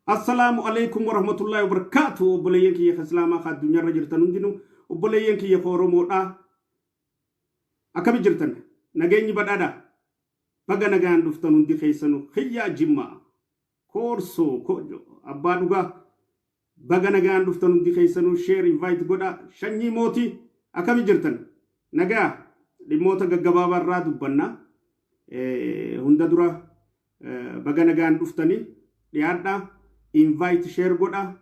Assalamu alaikum warahmatullahi wabarakatuh. Obboleeyyan kiyya islaamaa ka addunyaarra jirtan hundinuu obboleeyyan kiyya Oromoodha. Akkami jirtan? Nageenyi badhaadha. Baga nagaan dhuftan hundi keessanuu Hiyyaa Jimmaa Koorsoo Kojo Abbaa Dhugaa. Baga nagaan dhuftan hundi keessanuu share invite godha. Shanyii mootii akkami jirtan? Nagaa dhimmoota gaggabaabaa irraa dubbanna. Hunda dura baga nagaan dhuftanii dhiyaadha. Invite share godha.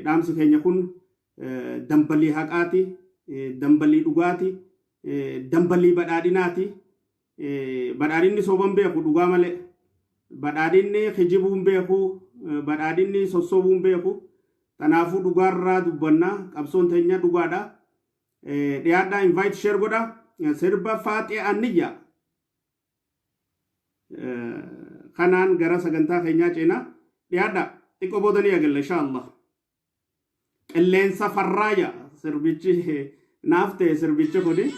Dhaamsi keenya kun dambalii haqaati, dambalii dhugaati, dambalii badhaadhinaati. Badhaadhinni soban beeku dhugaa malee. Badhaadhinni kijibuun beeku, badhaadhinni sossobuun beeku. Kanaafuu dhugaarraa dubbanna. Qabsoon teenya dhugaadha. Dhiyaadha invite share godha. Sirba Faaxee Anniyyaa kanaan gara sagantaa keenyaa ceenaa dhiyaadha. Xiqqoo boodanii agalla inshaallah. Qilleensa farraaya sirbichi naaf ta'e sirbichi kuni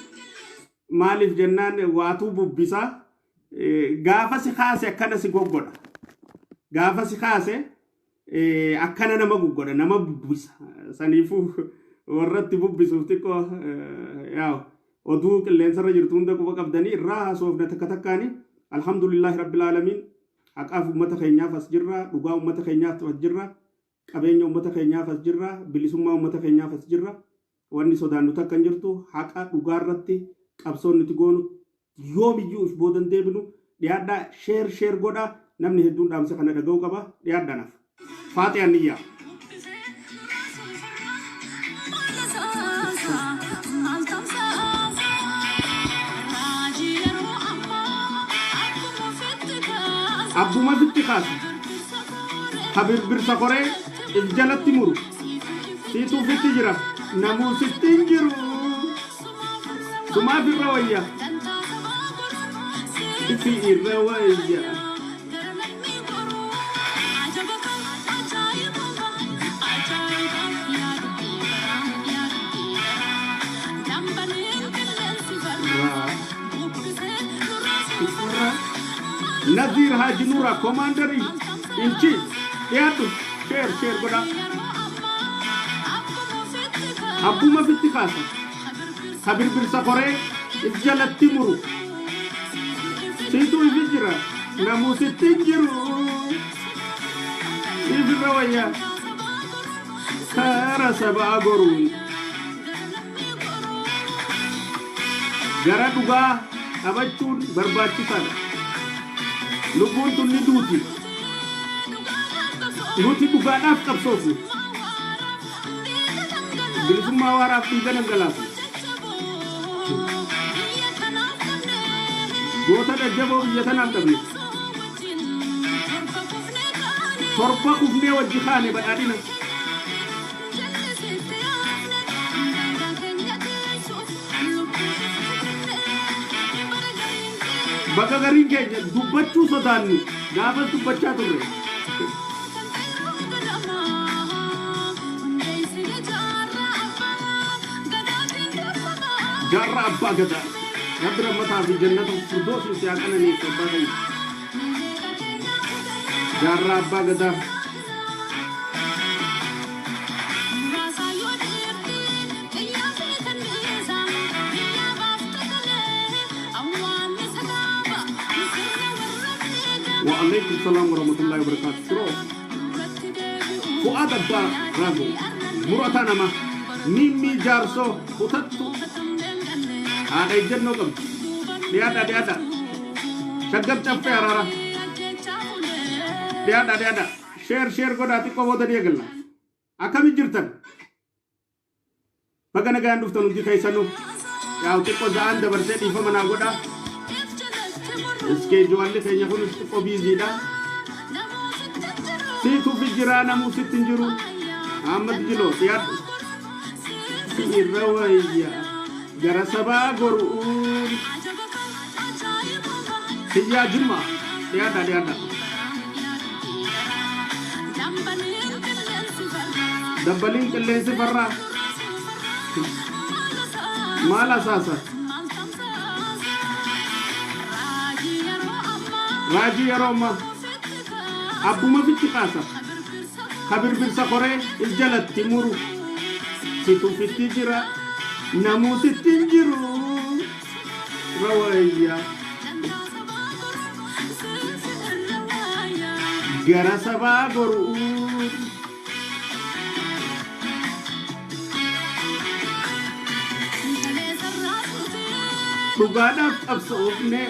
maaliif jennaan waatuu bubbisaa gaafa si kaase akkana si goggodha. Gaafa si kaase akkana nama goggodha, nama bubbisa. Saniifuu warratti bubbisuuf xiqqoo oduu qilleensarra jirtu hunda quba qabdanii irraa haasofna takka takkaanii alhamdulillahi rabbil aalamiin. Haqaaf ummata keenyaaf as jirra, dhugaa ummata keenyaaf as jirra, qabeenya ummata keenyaaf as jirra, bilisummaa ummata keenyaaf as jirra. Wanni sodaannu takka hin jirtu haqa dhugaa irratti qabsoon nuti goonu yoomiyyuu if boodan deebinu dhiyaadhaa share godha. Namni hedduun dhaamsa kana dhaga'uu qaba. Dhiyaadhaa naaf. Faaxee Anniyyaa. Abbuma fitti kaasa habirbirsa koree if jalatti muru siituu fitti jira namuu sitti hin jiru sumaaf irra wayya ifi irra wayya Nazir Haji Nura, Commander in Chief. Dhiyaadhu share godha. Abbuma fitti kaasa habirbirsa koree if jalatti muru siituu ifi jira namuu sitti hin jiru ifirra wayya kara sabaa goruun gara dhugaa qabachuun barbaachisaadha. Lubbuun tun ni duuti. Nuti dhugaadhaaf qabsoofne. Bilisummaa waaraaf dhiiga dhangalaasu. Goota jajjaboo biyya tanaaf dhabne. Torba kufnee wajji kaane badhaadhina. Bakka gariin keenya dubbachuu sodaannu gaafa dubbachaa turre. Jaarraa abbaa gadaa rabbi rammataa fi jannata firdoosi si haqananiif abbaa ta'e. Jaarraa abbaa gadaa. وعليكم السلام ورحمة الله وبركاته. شروع فؤاد أبا راغو مراتانا ما ميمي جارسو خطتو هذا يجنو كم ديادا شغل چفه هرارا ديادا share ko dati ko boda dia gella akami jirtan bagana gaan duftanu di kaysanu yaw ti ko zaan da barse di fa mana goda Iske jualli kayaknya kun kok busy dah. Situ fikiran namu sitin juru. Ahmad jilo tiap. Si irawaya. Gara sabah gorun. Hiyyaa Jimmaa dhiyaadha. Dabbaliin qilleensi farraa. Maal asaasa? Raajii yeroo ammaa abbuma fitti kaasa. خبر بالسقرة الجلد تمر ستو في التجرة نموت التنجرو روايا جرى سبا قرؤون تقادف أبصوفني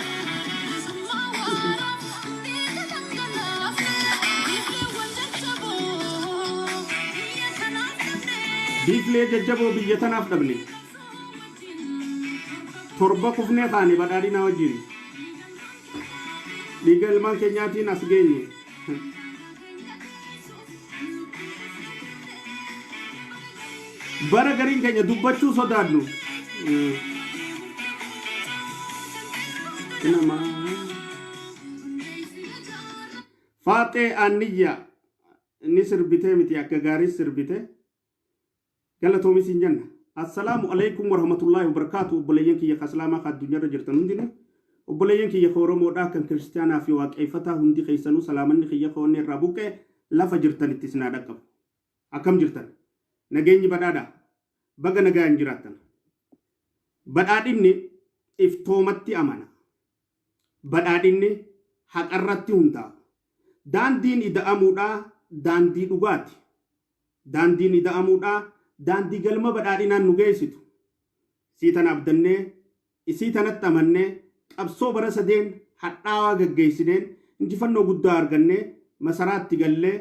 بيفلي ججبو بيتنا أفضبني torba kufne taane badhaadhina wajjin dhiiga ilmaan keenyaatiin as geenye bara gariin keenya dubbachuu sodaadnu faaxee aaniyya inni sirbitee miti akka gaarii sirbite galatoomis hin jenna السلام عليكم ورحمة الله وبركاته وبليين كي يخسلاما خد الدنيا رجرتن هندنا وبليين كي يخورو مودا كان كريستيانا في واقعفتا هندي خيسانو سلامن خي يخوني رابوك لا فجرتن اتسنا دكم أكم جرتن نجيني بدادا بغا نجاين جراتن بداديني افتومتي أمانة بداديني حق الرتي هندا دان دين إذا أمودا دان دين أغاتي دان دين إذا أمودا daandii galma badhaadhinaan nu geessitu siitan abdannee isiitanatti amannee qabsoo bara sadeen hadhaawaa gaggeessineen injifannoo guddaa argannee masaraatti gallee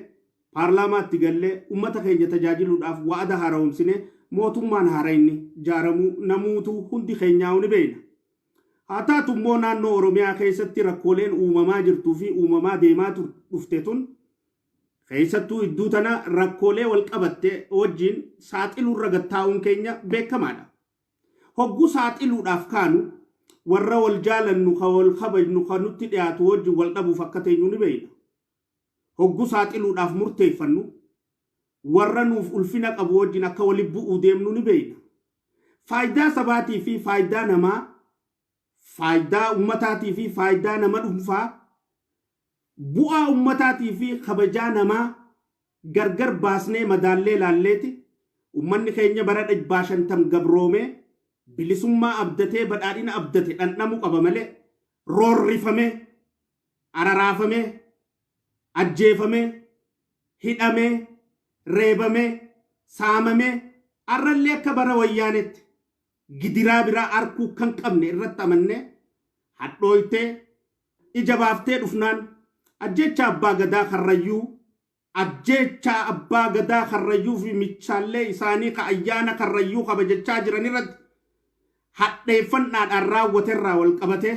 paarlaamaatti gallee ummata keenya tajaajiluudhaaf wa'ada haaromsine mootummaan haarayni jaaramuu namuutu hundi keenyaa'u ni beena haa taatu immoo naannoo oromiyaa keessatti rakkooleen uumamaa jirtuu fi uumamaa deemaa dhufte tun keessattuu iddoo tana rakkoolee wal qabatte wajjin saaxiluu ragattaa'uun keenya beekamaadha. Hogguu saaxiluudhaaf kaanu warra wal jaalannu ka wal kabajnu ka nutti dhiyaatu wajjin wal dhabuuf akka teenyu ni beeyna. Hogguu saaxiluudhaaf murteeffannu warra nuuf ulfina qabu wajjin akka wali bu'uu deemnu ni beeyna. Faayidaa sabaatii fi faayidaa namaa, faayidaa ummataatii fi faayidaa nama dhuunfaa bu'aa ummataatii fi kabajaa namaa gargar baasnee madaallee laalleeti ummanni keenya bara 150 gabroomee bilisummaa abdatee badhaadhina abdate dhandhamu qaba malee roorrifamee araraafamee ajjeefamee hidhamee reebamee saamamee arrallee akka bara wayyaanetti gidiraa biraa arkuu kan qabne irratti amannee hadhooytee ija baaftee dhufnaan ajjecha abbaa gadaa karrayyuu ajjecha abbaa gadaa karrayyuu fi michaallee isaanii ka ayyaana karrayyuu kabajachaa jiran irratti hadheeffannaadhaan raawwaterraa wal qabate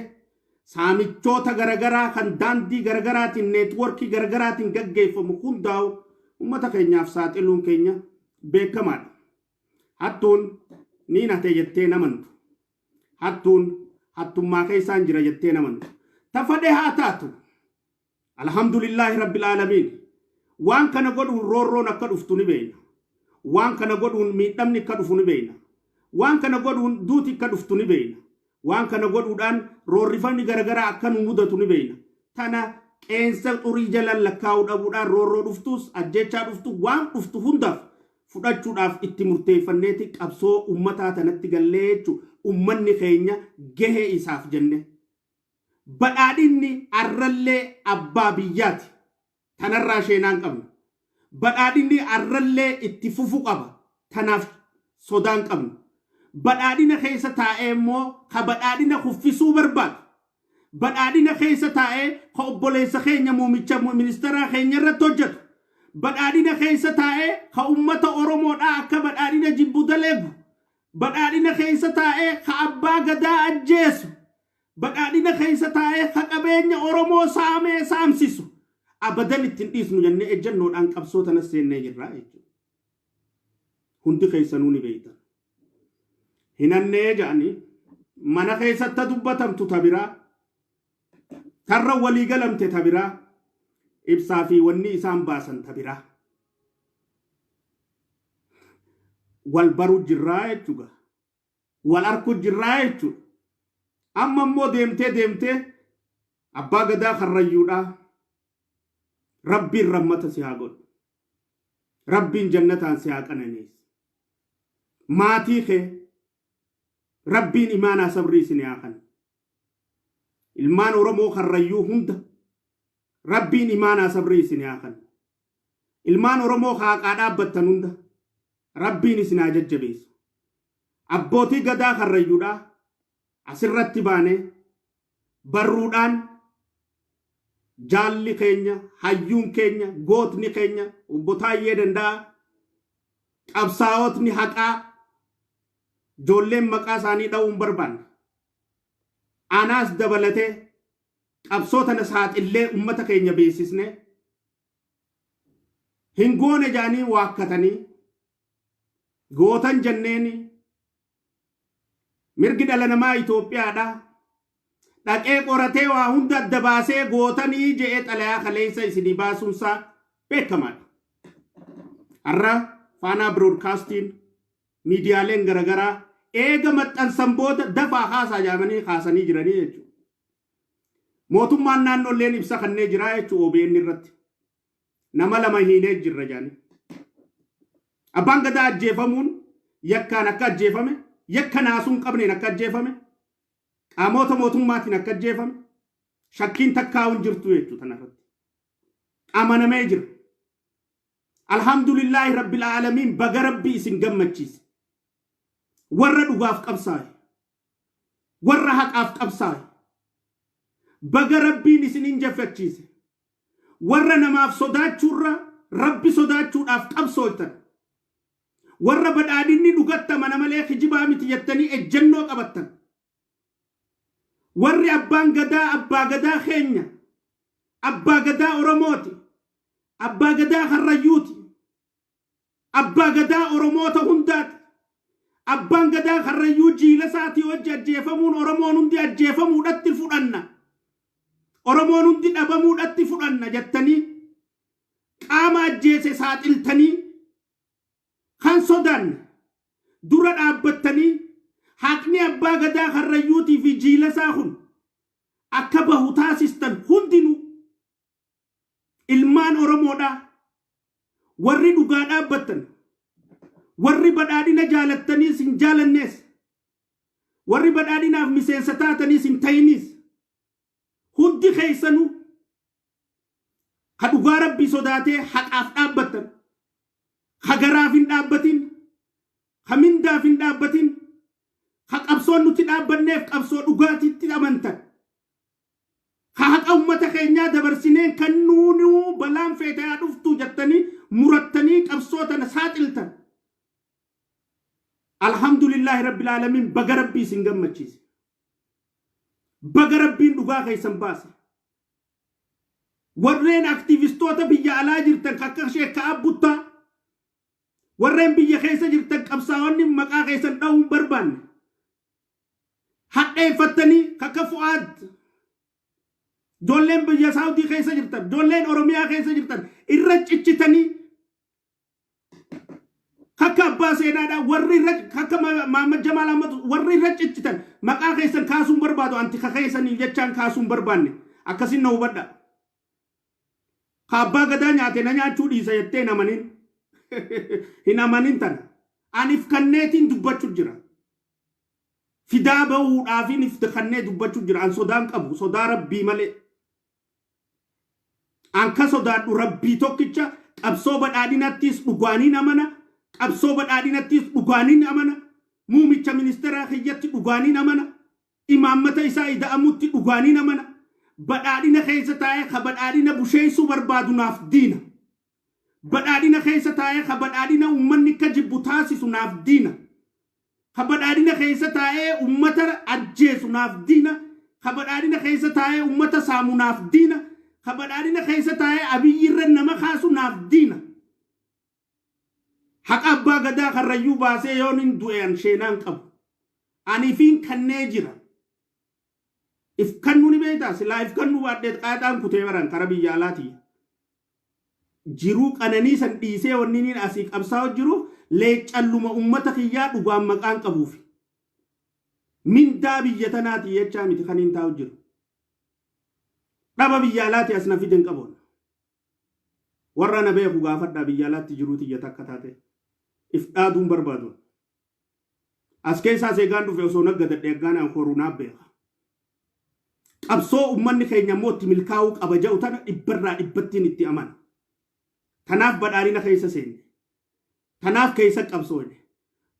saamichoota garagaraa kan daandii garagaraatiin neetworkii garagaraatiin gaggeeffamu hundaa'u ummata keenyaaf saaxiluun keenya beekamaadha. Hattuun niin hate jettee namantu. Hattuun hattummaa keessaan jira jettee namantu. Tafadhe haa taatu. Alhamdulillahi rabbil aalamiin. Waan kana godhuun roorroon akka dhuftu ni beeyna. Waan kana godhuun miidhamni akka dhufu ni beeyna. Waan kana godhuun duuti akka dhuftu ni beeyna. Waan kana godhuudhaan roorrifamni garagaraa akka nu mudatu ni beeyna. Tana qeensa xurii jalan lakkaa'uu dhabuudhaan roorroo dhuftus ajjechaa dhuftu waan dhuftu hundaaf fudhachuudhaaf itti murteeffanneeti qabsoo ummataa tanatti gallee jechuun ummanni keenya gahee isaaf jenne. Badhaadhinni arrallee abbaa biyyaati. Tanarraa sheenaan qabna. Badhaadhinni arrallee itti fufu qaba. Tanaaf sodaan qabna. Badhaadhina keessa taa'ee immoo ka badhaadhina kuffisuu barbaadu. Badhaadhina keessa taa'ee ka obboleessa keenya muumicha ministeeraa keenya irratti hojjetu. Badhaadhina keessa taa'ee ka ummata Oromoodhaa akka badhaadhina jibbu daleegu. Badhaadhina keessa taa'ee ka abbaa gadaa ajjeesu. Badhaadhina keessa taa'ee ka qabeenya Oromoo saamee saamsisu. Abadan ittiin dhiisnu jennee ejjannoodhaan qabsoo tanas seennee jirraa jechuudha. Hundi keessanuu ni beektan. Hinannee jedhanii mana keessatti dubbatamtu tabiraa tarra walii galamte tabiraa ibsaa fi wanni isaan baasan tabiraa wal baruu jirraa jechuudha. Wal arkuu jirraa jechuudha. Amma immoo deemtee abbaa gadaa karrayyuudhaa rabbiin rammata si haa godhu. rabbiin jannataan si haa qananiisu. Maatii kee rabbiin imaanaa sabrii isin haa kennu. Ilmaan Oromoo Karrayyuu hunda rabbiin imaanaa sabrii isin haa kennu. Ilmaan Oromoo haaqaa dhaabbattan hunda rabbiin isin haa jajjabeessu. Abbootii gadaa Karrayyuudhaa asirratti baanee barruudhaan jaalli keenya, hayyuun keenya, gootni keenya, obbo Taayyee Danda'a, qabsaa'otni haqaa ijoolleen maqaa isaanii dha'uun barbaanne. Anaas dabalatee qabsootana saaxillee ummata keenya beeksisne hin goone jaanii waakkatanii gootan jenneeni mirgi dhala namaa Itoophiyaadha. Dhaqee qoratee waa hunda adda baasee gootanii je'ee xalayaa kaleessa isinii baasuunsaa beekamaadha. Har'a Faanaa Broadcasting miidiyaaleen garagaraa eega maxxansan booda dafaa haasaa jaamanii haasanii jiranii jechuudha. Mootummaan naannoolleen ibsa kannee jiraa jechuudha OBN irratti. Nama lama hiinee jirra jaanii. Abbaan gadaa ajjeefamuun yakkaan akka ajjeefame, yakka naasuun qabneen akka ajjeefame, qaamoota mootummaatiin akka ajjeefame, shakkiin takkaa'uun jirtu jechuudha tanarratti. Amanamee jira. Alhamdulillahi Rabbil Aalamiin baga Rabbii isin gammachiise. Warra dhugaaf qabsaa'e, warra haqaaf qabsaa'e, baga Rabbiin isin injiffachiise. Warra namaaf sodaachuurra Rabbi sodaachuudhaaf qabsooltan. Warra badhaadhinni dhugatta mana malee kijibaa miti jettanii ejjennoo qabattan. Warri abbaan gadaa keenya, abbaa gadaa Oromooti, abbaa gadaa Karrayyuuti, abbaa gadaa Oromoota hundaati. Abbaan gadaa Karrayyuu jiila isaatii wajji ajjeefamuun Oromoon hundi ajjeefamuudhatti fudhanna. Oromoon hundi dhabamuudhatti fudhanna jettanii qaama ajjeese saaxiltanii kan sodaanne dura dhaabbattanii haqni abbaa gadaa Karrayyuutii fi jiila isaa kun akka bahu taasistan hundinuu ilmaan Oromoodha. Warri dhugaa dhaabbattan, warri badhaadhina jaalattaniis hin jaalannees, warri badhaadhinaaf miseensa taataniis hin ta'inis hundi keessanuu ka dhugaa Rabbii sodaatee haqaaf dhaabbattan, ka garaaf hin dhaabbatin, ka mindaaf hin dhaabbatin, ka qabsoon nuti dhaabbanneef qabsoo dhugaatiitti amantan, ka haqa ummata keenyaa dabarsineen kan nuunuu balaan feetee dhuftu jettanii murattanii qabsootana saaxiltan. Alhamdulillahi Rabbil Aalamiin baga Rabbii isin gammachiise. Baga Rabbiin dhugaa keessan baase. Warreen aktivistoota biyya alaa jirtan akka Sheekh Abbuttaa, warreen biyya keessa jirtan qabsaa'onni maqaa keessan dha'uun barbaanne. Hadheeffattanii akka Fu'aad, ijoolleen biyya Saawudii keessa jirtan, ijoolleen Oromiyaa keessa jirtan irra ciccitanii kakka abbaa seenaadha warri kakka Maamad Jamaal Ahmad warri irra ciccitan maqaa keessan kaasuun barbaadu anti kakeessanii jechaan kaasuun barbaanne akkasin na hubadha. Ka abbaa gadaa nyaate na nyaachuu dhiisa jettee namanin hin amanin tana anif kanneetiin dubbachuu jira. Fidaa bahuudhaafin ifta kannee dubbachuu jira. An sodaan qabu sodaa Rabbii malee. An ka sodaadhu Rabbii tokkicha qabsoo badhaadhinattis dhugaaniin amana. Qabsoo badhaadhinattis dhugaaniin amana. Muumicha ministeeraa kiyyatti dhugaaniin amana. Imaammata isaa ida'amutti dhugaaniin amana. Badhaadhina keessa taa'ee ka badhaadhina busheessuu barbaadu naaf diina. Badhaadhina keessa taa'ee ka badhaadhina uummanni ka jibbu taasisu naaf diina. Ka badhaadhina keessa taa'ee uummata ajjeesu naaf diina. Ka badhaadhina keessa taa'ee uummata saamu naaf diina. Ka badhaadhina keessa taa'ee abiyyirra nama kaasu naaf diina. Haqa abbaa gadaa Karrayyuu baasee yoon hin du'e sheenaan qabu. Aniifiin kannee jira. If kannu ni beektaa silaa if kannu baadheet qaaxaan kutee baran kara biyya alaatii. Jiruu qananii san dhiisee wanni niin asii qabsaa'u jiru leeccalluma ummata kiyyaa dhugaan maqaan qabuufi. Mindaa biyya tanaati jechaa miti kan hin taa'u jiru. Dhaba biyya alaatii as na fiden qaboon. warra na beeku gaafadhaa biyyaalaatti jiruuti ija takka taate if dhaaduun barbaadu as keessaa seegaan dhufe osoo naggadadhe aggaanaan horuu naaf beeka qabsoo ummanni keenya immoo itti milkaa'uu qaba jedhu tana dhibbarraa dhibbattiin itti amana tanaaf badhaadhina keessa seenne tanaaf keessa qabsoone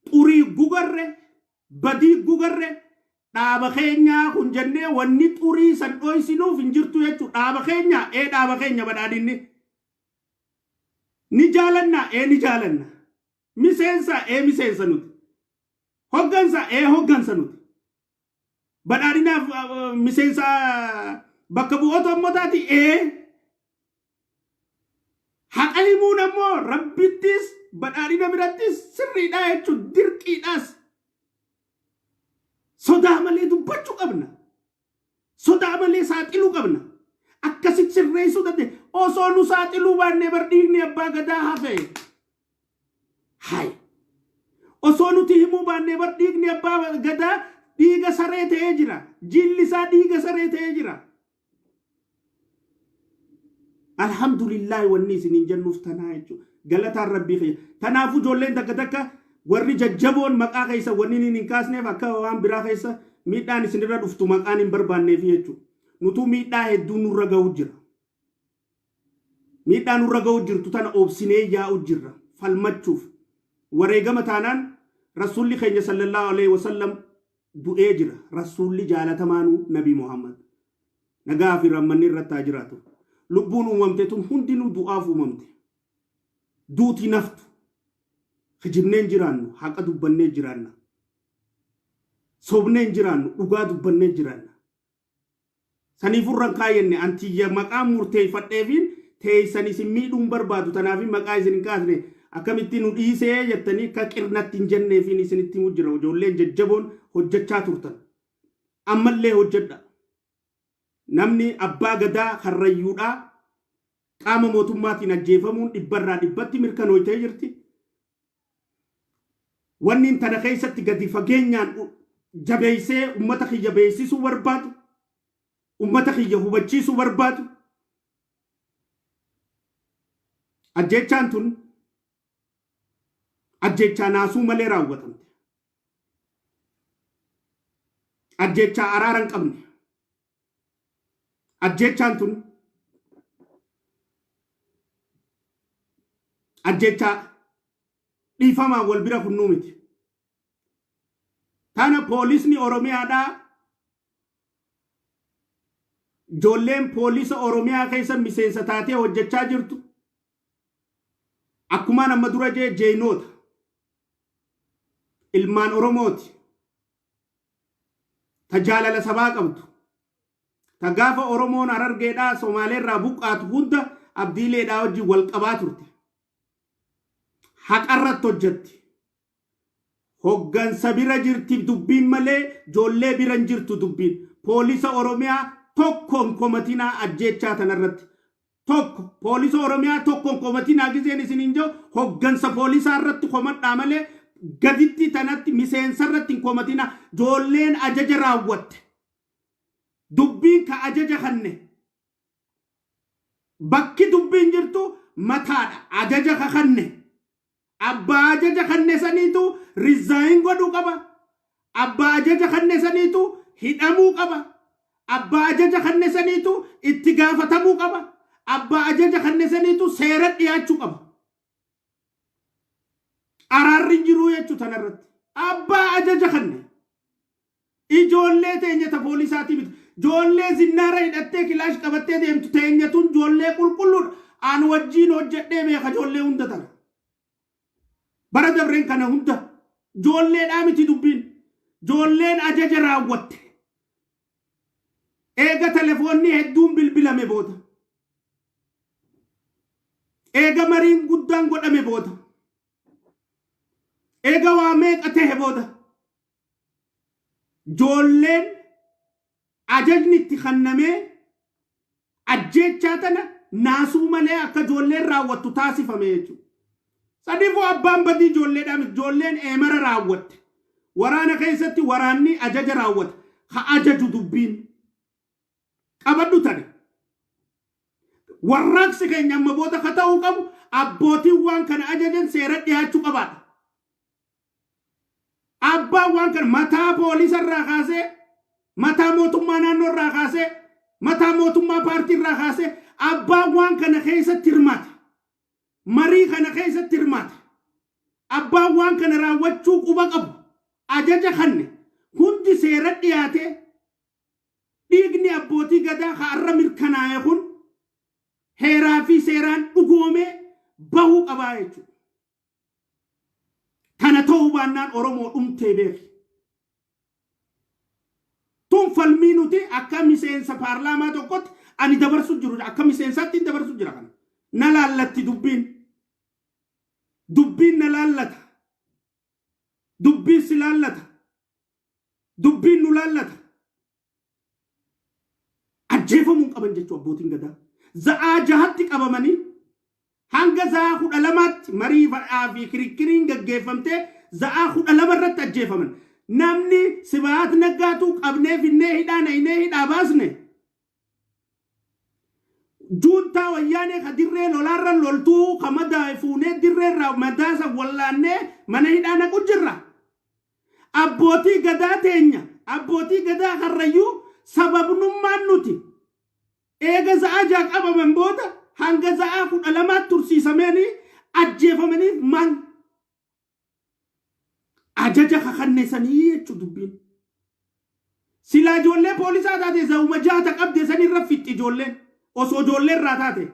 xurii gugarre badii gugarre dhaaba keenyaa kun jennee wanni xurii san dhoysinuuf hin jirtu jechuu dhaaba keenya badhaadhinni ni jaalanna miseensa nuti hoggansa nuti badhaadhinaaf miseensa bakka bu'oota ummataati haqa himuun ammoo rabbittis badhaadhina birattis sirriidha jechuun dirqiidhaas sodaa malee dubbachuu qabna sodaa malee saaxiluu qabna akkasitti sirreessuu dandeenye osoo nu saaxiluu baannee dhiigni abbaa gadaa hafe hay osoo nuti himuu baannee dhiigni abbaa gadaa dhiiga saree ta'ee jira jilli isaa dhiiga saree ta'ee jira alhamdulillah wanni isiniin jennuuf tanaa jechuudha galataan rabbii kiyya tanaafu ijoolleen takka warri jajjaboon maqaa keessa wanni hin kaasneef akka waan biraa keessa miidhaan isinirra dhuftu maqaan hin barbaanneef jechuudha nutu miidhaa hedduu nurra ga'u jira miidhaa nurra ga'u jirtu tana obsinee yaa'u jirra falmachuuf wareegama taanaan rasuulli keenya sallallahu alaihi wasallam du'ee jira rasuulli jaalatamaanu nabi Muhammad nagaa fi rammanni irratti haa jiraatu lubbuun uumamte tun hundinuu du'aaf uumamte duuti naftu hijibneen jiraannu haqa dubbannee jiraanna sobneen jiraannu dhugaa dubbannee jiraanna saniifurran kaayenne antiyya maqaa murteeffadheefiin teeysan isin miidhuun barbaadu tanaafin maqaa isin hin kaasne akkamitti nu dhiisee jettanii akka qirnatti hin jenneefiin isinitti himu jira ijoolleen jajjaboon hojjechaa turtan ammallee hojjedha namni abbaa gadaa harrayyuudha qaama mootummaatiin ajjeefamuun dhibbarraa dhibbatti mirkanooytee jirti wanni tana keessatti gadi fageenyaan jabeessee ummata kiyya beeksisuu barbaadu ummata kiyya hubachiisuu barbaadu ajjechaan tun ajjechaa naasuu malee raawwatamte ajjechaa araaran qabne ajjechaan tun ajjechaa dhiifamaa wal bira kunnuu miti tana poolisni oromiyaadhaa ijoolleen poolisa oromiyaa keessa miseensa taatee hojjechaa jirtu akkuma nama dura jeenota ilmaan oromooti tajaalala sabaa qabdu tagaafa oromoon Harargeedhaa Somaaleerraa buqqaatu hunda abdiileedhaa wajjin wal qabaa turte haqarratti hojjetti hoggansa bira jirti dubbiin malee ijoollee bira hin jirtu dubbiin poolisa oromiyaa tokkoon komatinaa ajjechaa tanarratti tokko poolisa oromiyaa tokkoon komatinaa gizeen isiniin jiru hoggansa poolisaa irratti komadhaa malee gaditti tanatti miseensa irratti komatinaa ijoolleen ajaja raawwatte dubbiin ka ajaja kanne bakki dubbiin jirtu mataadha ajaja ka kanne abbaa ajaja kanne saniitu rizaayin godhuu qaba abbaa ajaja kanne saniitu hidhamuu qaba abbaa ajaja kanne saniitu itti gaafatamuu qaba abbaa ajaja kanne saniitu seera dhiyaachuu qaba araarri jiruu jechuu tanarratti abbaa ajaja kanne ijoollee teenyata poolisaati miti ijoollee zinnaara hidhattee kilaash qabattee deemtu teenyatuun ijoollee qulqulluudha aan wajjiin hojjedhee beeka ijoollee hunda tana bara dabreen kana hunda ijoolleedhaa miti dubbiin ijoolleen ajaja raawwatte eega telefoonni hedduun bilbilame booda eega mariin guddaan godhame booda eega waa meeqa ta'e booda ijoolleen ajajni itti kennamee ajjechaa tana naasuu malee akka ijoolleen raawwattu taasifame jechuudha. Sadiifuu abbaan badii ijoolleedhaan ijoolleen eemara raawwatte waraana keessatti waraanni ajaja raawwate ha ajaju dubbiin qabadhu tane warraaqsi keenya amma booda ka ta'uu qabu abbootiin waan kana ajajan seera dhiyaachuu qabaadha. Abbaan waan kana mataa poolisa irraa kaasee mataa mootummaa naannoo irraa kaasee mataa mootummaa paartii irraa kaasee abbaan waan kana keessatti hirmaate marii kana keessatti hirmaate abbaan waan kana raawwachuu quba qabu ajaja kanne hundi seera dhiyaate dhiigni abbootii gadaa har'a mirkanaa'e kun heeraa fi seeraan dhugoomee bahuu qabaa jechuudha. Kana ta'uu baannaan Oromoo dhumtee beeki. Tun falmii nuti akka miseensa paarlaamaa tokkotti ani dabarsu jiru akka miseensaatti dabarsu jira kana. Na laallatti dubbiin na laallata. Dubbiin si laallata. Dubbiin nu laallata. Ajjeefamuun qaban jechuu abbootiin gadaa. Za'aa jahatti qabamanii hanga za'aa 12tti marii fadhaa fi kirikiriin gaggeeffamtee za'aa 12 irratti ajjeefaman. Namni Sibahat Naggaatu qabnee finnee hidhaa baasne. Juntaa wayyaanee ka dirree lolaarra loltuu ka madaa fuunee dirree irraa madaasa wallaannee mana hidhaa naqu jirra. Abbootii gadaa teenya abbootii gadaa harrayyuu sababnummaan nuti eega za'aa jaa qabaman booda hanga za'aa 12 tursiisamanii ajjeefamaniif maal ajaja kakanneessanii jechuu dubbiin. Silaa ijoollee poolisaa taate za'uma jaata qabde sanirra fixxi ijoolleen osoo ijoollee irraa taate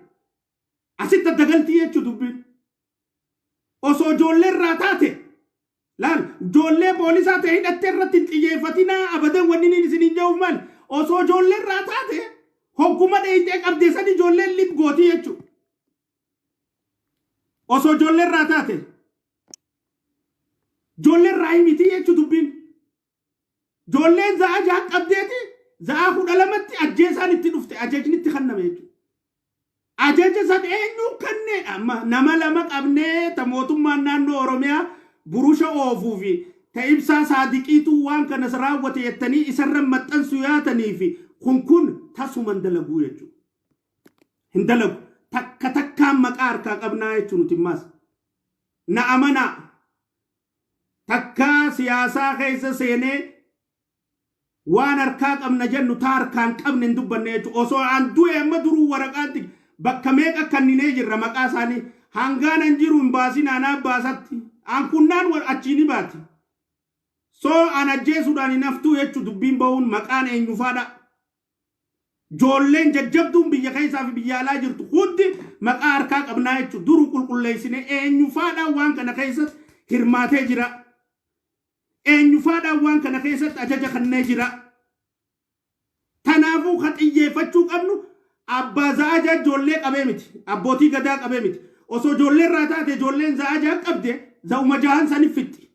asitti dagaltii jechuu dubbiin. Osoo ijoollee irraa taate laal ijoollee poolisaa ta'e hidhattee irratti xiyyeeffatinaa abadan wanni isiniin ja'uuf maal osoo ijoollee irraa taate hogguma dheeyitee qabde san ijoolleen lip gootii jechuudha. Osoo ijoollee irraa taate ijoollee irraa himiti jechuu dubbiin. Ijoolleen za'aa jaa qabdeeti za'aa 12tti ajjeesaan itti dhufte ajajni itti kenname jechuudha. Ajaja san eenyuu kenneedha nama lama qabnee ta mootummaan naannoo Oromiyaa burusha oofuu fi ta Ibsaa Saadiqiitu waan kanas raawwate jettanii isarra maxxansu yaatanii fi kun tasuman dalaguu jechuudha. Hin dalagu takkaan maqaa harkaa qabnaa jechuun nuti maas. Na amanaa takkaa siyaasaa keessa seenee waan harkaa qabna jennu taa harkaan qabne hin dubbanne jechuudha. Osoo aan du'e amma duruu waraqaatti bakka meeqa kanninee jirra maqaa isaanii hangaan an jiru hin baasin anaa baasatti aan kunnaan achiini baati. So an ajjeesuudhaan hin haftuu jechuudha dubbiin bahuun maqaan eenyufaadha. Ijoolleen jajjabduun biyya keessaa fi biyya alaa jirtu hundi maqaa harkaa qabnaa jechuudha. Duru qulqulleessine eenyufaadhaan waan kana keessatti hirmaatee jira. Eenyufaadhaan waan kana keessatti ajaja kennee jira. Tanaafuu kan xiyyeeffachuu qabnu abbaa za'aa ijoollee qabee miti. Abbootii gadaa qabee miti. Osoo ijoollee irraa taate ijoolleen za'aa qabde za'uma jahan saniif fixxi.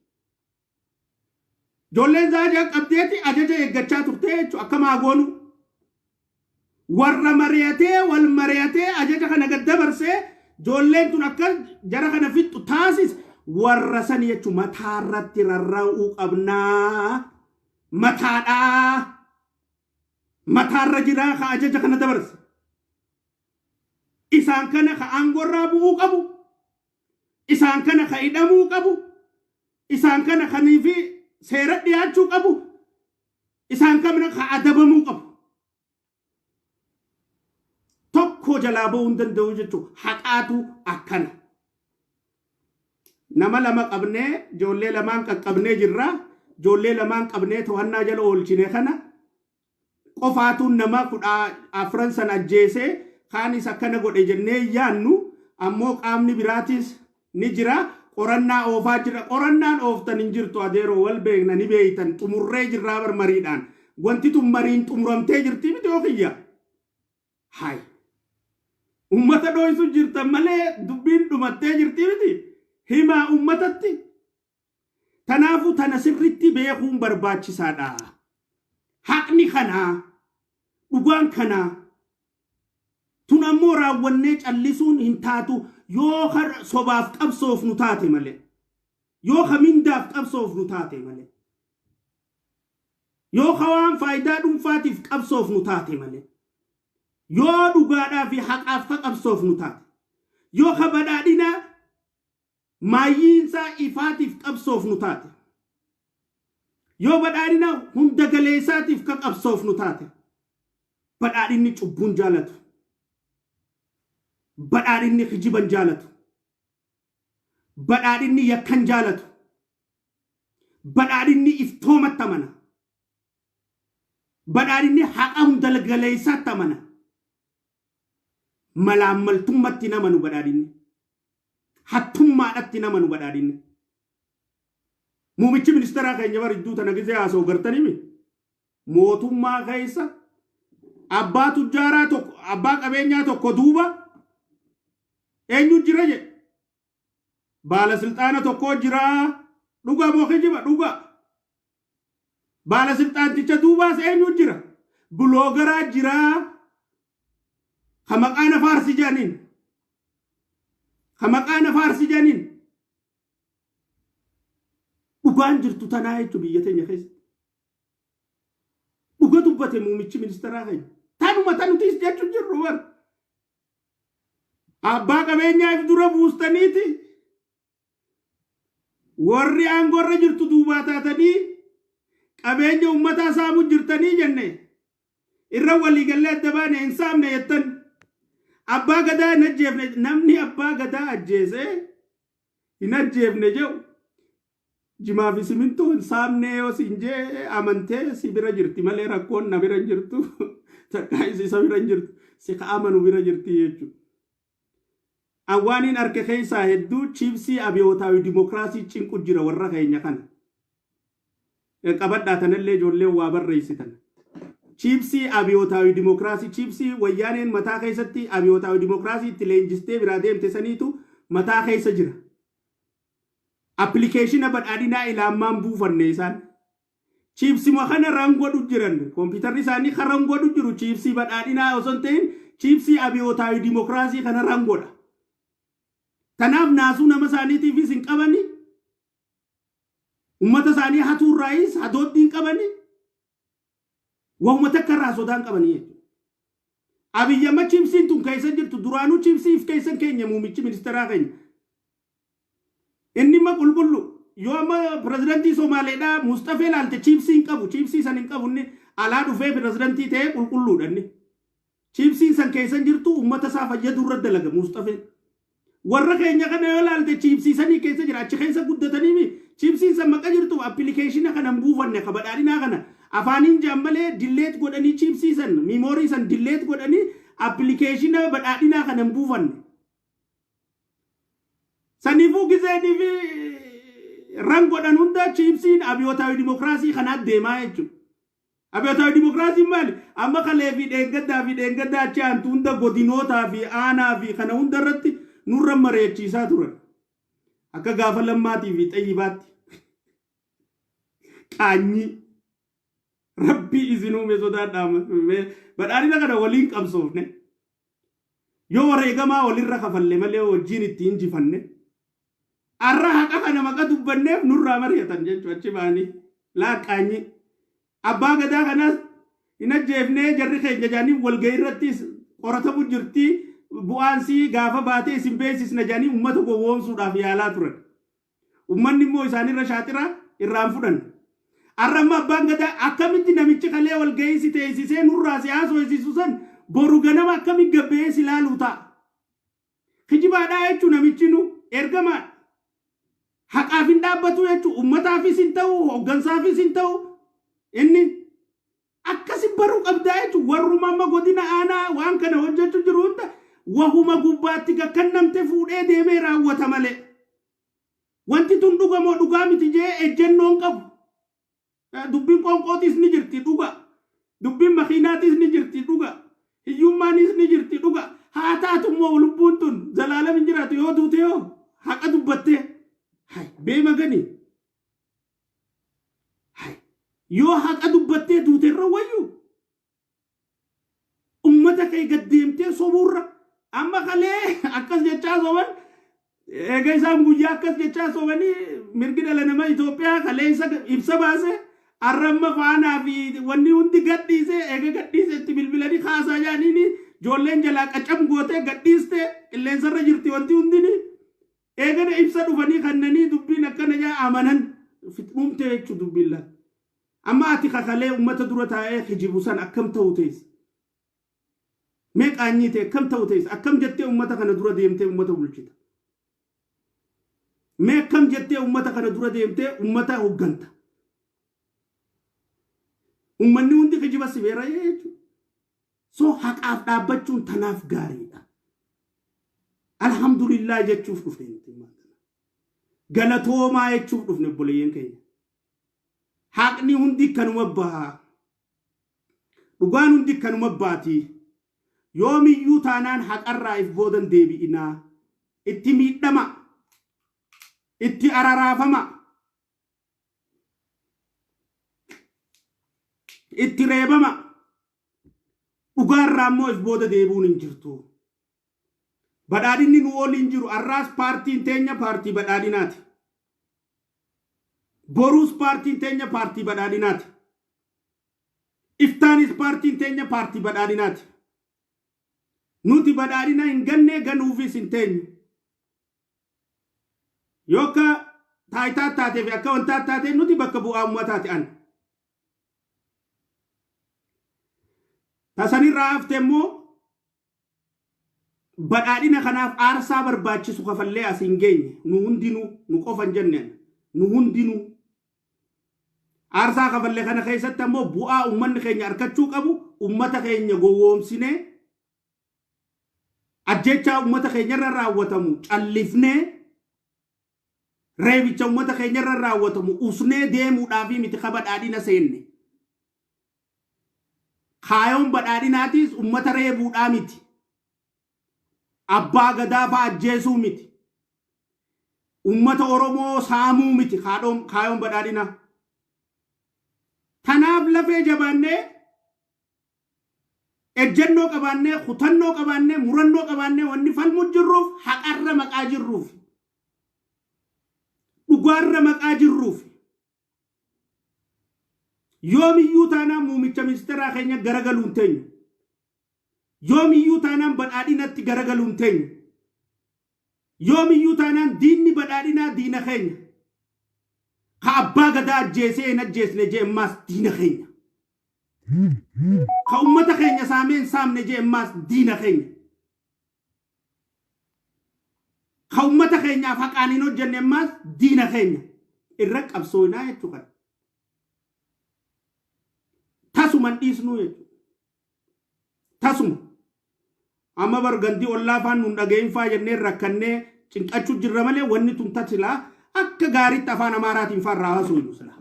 Ijoolleen za'aa qabdeeti ajaja eeggachaa turte jechuudha akka maagoonu. Warra mari'atee wal mari'atee ajaja kana gad dabarsee ijoolleen tun akka jara kana fixxu taasis warra san jechuun mataarratti rarra'uu qabnaa. Mataadhaa. Mataarra jiraa ka ajaja kana dabarse. Isaan kana ka aangorraa bu'uu qabu. Isaan kana ka hidhamuu qabu. Isaan kana kaniifi seera dhiyaachuu qabu. Isaan kana ka adabamuu qabu. Tokko jalaa ba'uu hin danda'u jechuudha. Haqaatu akkana. Nama lama qabnee ijoollee lamaan qaqqabnee jirra. Ijoollee lamaan qabnee to'annaa jala oolchine kana qofaatuun nama 14 san ajjeesee kaanis akkana godhe jennee yaannu ammoo qaamni biraatis ni jira. Qorannaa oofaa jira. Qorannaan ooftan hin jirtu adeeroo wal beekna ni beeytan xumurree jirraa barmariidhaan. Wanti tun mariin xumuramtee jirti miti ookiyya. Hai. Ummata dho'isu jirtan malee dubbiin dhumattee jirti miti. Himaa ummatatti. Tanaafu tana sirritti beekuun barbaachisaadha. Haqni kanaa dhugaan kanaa tun ammoo raawwannee callisuun hin taatu yoo sobaaf qabsoof nu taate malee. Yoo mindaaf qabsoof nu taate malee. Yoo waan faayidaa dhuunfaatiif qabsoof nu taate malee. Yoo dhugaadhaa fi haqaaf qabsoof nu taate. yoo ka badhaadhinaa maayyiinsaa ifaatiif qabsoof nu taate yoo badhaadhinaa hunda galeessaatiif ka qabsoof nu taate badhaadhinni cubbuun jaalatu badhaadhinni kijiban jaalatu badhaadhinni yakkan jaalatu badhaadhinni iftoomatti amana badhaadhinni haqa hunda galeessaatti amana malaammaltummatti namanu badhaadhinni hattummaadhatti namanu badhaadhinni muumichi ministeeraa keenya bariduu tana gisee haasoo gartanii mootummaa keessa abbaa tujjaaraa tokko abbaa qabeenyaa tokko duuba eenyu jira jedhe baalasilxaana tokko jira dhuga moo kijiba dhuga baalasilxaanticha duubaas eenyu jira buloogaraa jira kamaqaana faarsi jaaniin dhugaan jirtu tanaa jechu biyya teenya keessa dhuga dubbate muumichi ministeeraa keenya tanuma tanutis jechu jirru bar abbaa qabeenyaaf dura buustaniiti warri aangorra jirtu duubaa taatanii qabeenya ummataa saamu jirtanii jenne irra walii gallee adda baane hin saamne jettan abbaa gadaa hin ajjeefne namni abbaa gadaa ajjeese hin ajjeefne jedhu jimaa fi simintoo hin saamne yoo siin jee amantee si bira jirti malee rakkoon na bira jirtu takkaa isa bira jirtu si ka amanu bira jirti jechuudha. Awwaaniin harka keessaa hedduu chiipsii abiyootaawi dimokiraasii cinqu jira warra keenya kana. Qabadhaa tanallee ijoollee waa barreessitan. Chiipsii abiyootaawi dimokiraasii chiipsii wayyaaneen mataa keessatti abiyootaawi dimokiraasii itti leenjistee biraa deemte saniitu mataa keessa jira. Appilikeeshina badhaadhinaa ilaammaan buufanne isaan. Chiipsii kana rangodhu jiran kompiitarri isaanii kan rangodhu jiru chiipsii badhaadhinaa osoo hin ta'in chiipsii abiyootaawi dimokiraasii kana rangodha. Tanaaf naasuu nama isaaniitiifis hin qabani ummata isaanii hatuun raayis hadooddi hin qabani wahuma takka irraa sodaan qabanii jechuudha. Abiyyamma chiipsiin tun keessa jirtu duraanuu chiipsiif keessan keenya muumichi ministeeraa keenya inni ma qulqullu yoo amma pirezidantii Somaaleedhaa Mustafee laalte chiipsii hin qabu chiipsii san hin qabu inni alaa dhufee pirezidantii ta'ee qulqulluudha inni chiipsiin san keessan jirtu ummata isaa fayyaduu irra dalaga Mustafee. Warra keenya kana yoo laalte chiipsiisanii keessa jira achi keessa guddatanii chiipsiisan maqa jirtu appilikeeshina kana buufanne ka badhaadhinaa kana afaaniin jaammalee dilleet godhanii chiipsiisan miimoorii san dilleet godhanii appilikeeshina badhaadhinaa kana buufanne saniifuu gizeeniif ran godhan hunda chiipsiin abiyootaawi dimokiraasii kanaa deemaa jechuudha. Abiyootaawi dimokiraasiin maali amma kalee fi dheengaddaa achi aantu hunda godinootaa fi aanaa fi kana hunda irratti nurra mareechiisaa turan akka gaafa lammaatii fi xayyibaatti qaanyi rabbii isin uume sodaadhaa badhaadhina kana waliin qabsoofne yoo wareegamaa walirra kafalle malee wajjiin itti injifanne arra haqa kana maqa dubbanneef nurraa mari'atan jechuudha achi baanii laaqaanyi abbaa gadaa kanas hin ajjeefnee jarri keenya jaaniin walga'ii irrattis qoratamu jirtii bu'aansii gaafa baatee isin beeksisna jaanii ummata gowwoomsuudhaaf yaalaa turan. Ummanni immoo isaanirra shaaxira irraan fudhan. Arramma abbaan gadaa akkamitti namichi kalee walga'ii si teessisee nurraa si haasofsiisu san boru ganama akkamitti gabbee si laaluu ta'a. Kijibaadhaa jechuun namichi nu ergamaadha. Haqaaf hin dhaabbatu jechuun ummataafis hin ta'u hooggansaafis hin ta'u inni akkasi baruu qabdaa jechuun warruma amma godina aanaa waan kana hojjechuu jiru hunda wahuma gubbaatti gakkannamte fuudhee deemee raawwata malee. Wanti tun dhugamoo dhugaa miti jee ejjennoon qabu. Dubbiin qoonqootis ni jirti dhuga. Dubbiin makiinaatis ni jirti dhuga. Hiyyummaanis ni jirti dhuga. Haa taatummoo lubbuun tun zalaalam hin jiraatu yoo duute yoo haqa dubbattee. Beema gani. Yoo haqa dubbattee duute irra wayyu. Ummata kee gaddeemtee sobuurra. Amma kalee akkas jechaa soban eega isaan guyyaa akkas jechaa sobanii mirgi dhala nama Itoophiyaa kalee isa ibsa baase arramma faanaa fi wanni hundi gadhiise eega gadhiise itti bilbilanii haasaa jaaniini Joolleen jalaa qacam gootee gadhiiste qilleensarra jirti wanti hundini eegana ibsa dhufanii kannanii dubbiin akkana jaa amanan fixuumte jechuu dubbiilla. Amma ati kakalee ummata dura taa'ee hijibu san akkam ta'u tees. Mee qaanyite akkam ta'u tees akkam jettee ummata kana dura deemtee ummata bulchita. Mee akkam jettee ummata kana dura deemtee ummata hogganta. Ummanni hundi hijiba si beera jechuudha. So haqaaf dhaabbachuun tanaaf gaariidha. Alhamdulillah jechuuf dhufne galatoomaa jechuuf dhufne obboleeyyan keenya. Haqni hundi kanuma baha. Dhugaan hundi kanuma baati. Yoomiyyuu taanaan haqarraa if boodan deebi'inaa. Itti miidhama. Itti araraafama. Itti reebama. Dhugaarraa immoo if booda deebuun hin jirtu. Badhaadhinni nu waliin jiru arraas paartiin teenya paartii badhaadhinaati. Boruus paartiin teenya paartii badhaadhinaati. Iftaanis paartiin teenya paartii badhaadhinaati. Nuti badhaadhina hin ganne ganuufis hin teenyu. Yooka taayitaa taatee fi akka wantaa taatee nuti bakka bu'aa uummataati an. Tasanirraa haftee immoo badhaadhina kanaaf aarsaa barbaachisu kafallee as hin geenye. Nu hundinuu nu qofan jenneen. Nu hundinuu aarsaa kafallee kana keessatti ammoo bu'aa uummanni keenya argachuu qabu uummata keenya gowwoomsinee ajjechaa uummata keenya irra raawwatamu callifnee reebicha uummata keenya irra raawwatamu usnee deemuudhaaf miti badhaadhina seenne. Kaayoon badhaadhinaatis uummata reebuudhaa miti. Abbaa gadaa fa'a ajjeesuu miti. Uummata Oromoo saamuu miti kaayoon badhaadhinaa. Tanaaf lafee jabaannee ejjennoo qabaannee kutannoo qabaannee murannoo qabaannee wanni falmu jirruuf haqarra maqaa jirruuf dhugaarra maqaa jirruuf yoomiyyuu taanaan muumicha ministeeraa keenya garagaluun teenyu yoomiyyuu taanaan badhaadhinatti garagaluun teenyu yoomiyyuu taanaan diinni badhaadhinaa diina keenya ka abbaa gadaa ajjeesee hin ajjeesne jee ammaas diina keenya. Ka ummata keenya saameen saamne jee ammaas diina keenya. Ka ummata keenyaaf haqaan hin hojjenne ammaas diina keenya. Irra qabsoonaa jechuu kana. Tasuman dhiisnuu jechuudha. Tasuma. Amma bargandii ollaafaan nun dhaga'in faa jennee rakkannee cinqachuu jirra malee wanni tun tasilaa akka gaariitti afaan Amaaraatiin farraa haasoo jiru sila.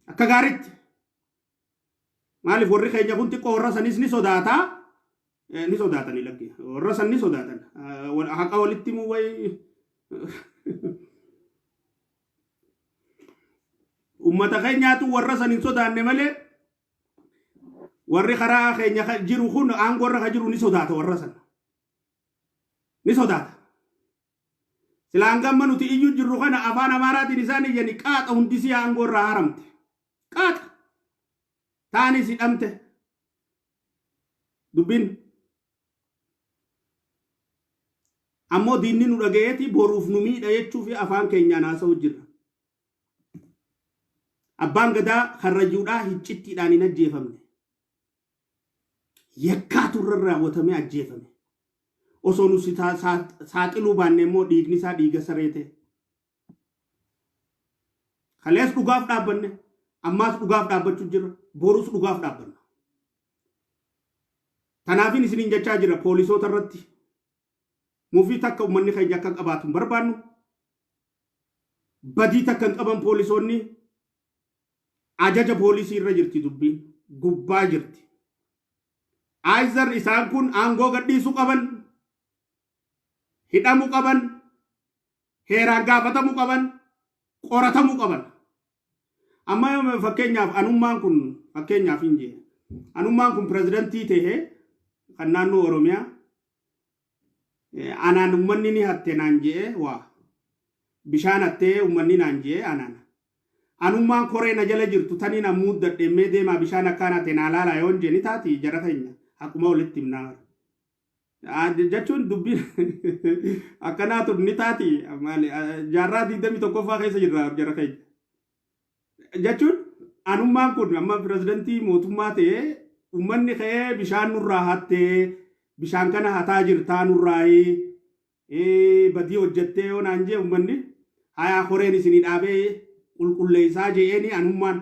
Akka gaariitti. Maaliif warri keenya kun xiqqoo warra sanis ni sodaataa. Ni sodaatanii lakkee. Warra san ni sodaatan. Haqa walitti immoo wayi. Uummata keenyaatu warra san hin sodaanne malee warri karaa keenya jiru kun aangoo irra jiru ni sodaata warra san. Ni sodaata. Silaan gamma nuti iyyuu jirru kana afaan Amaaraatiin isaan iyyani qaaxa hundisii aangoo irraa haramte. Qaaxa. Taanis hidhamte. Dubbin. Ammoo diinni nu dhagayeeti boruuf nu miidha jechuu fi afaan keenyaan haasa'u jirra. Abbaan gadaa karrayyuudhaa hiccittiidhaan hin ajjeefamne. Yakkaatu irra raawwatamee ajjeefame. Osoo nu saaxiluu baanne immoo dhiigni isaa dhiiga sareete. Kalees dhugaaf dhaabbanne. Ammaas dhugaaf dhaabbachuu jirra. Borus dhugaaf dhaabbanna. Tanaafin isiniin jechaa jira poolisoota irratti. Mufii takka uummanni keenya akka qabaatu hin barbaannu. Badii takka hin qaban poolisoonni ajaja poolisii irra jirti dubbiin. Gubbaa jirti. Aizar isaan kun aangoo gadhiisuu qaban. Hidhamuu qaban. Heeraan gaafatamuu qaban. Qoratamuu qaban. Amma fakkeenyaaf anummaan kun fakkeenyaaf hin jee. Anummaan kun pirezidantii ta'ee kan naannoo Oromiyaa. Anaan uummanni ni hatte naan jee waa. Bishaan hattee uummanni naan jee anaan. Anummaan koree na jala jirtu tanii na muuddadhe mee deemaa bishaan akkaan hatte naa laalaa yoon jee ni taati jara keenya. akkuma walitti himnaa jechuun dubbiin akkanaatu ni taati maali jaarraa 21ffaa keessa jirra jara keenya jechuun anummaan kun amma pirezidantii mootummaa ta'ee ummanni ka'ee bishaan nurraa hattee bishaan kana hataa jirtaa nurraayii badii hojjettee yoo naan jee ummanni hayaa horeen isinii dhaabee qulqulleessaa je'eeni anummaan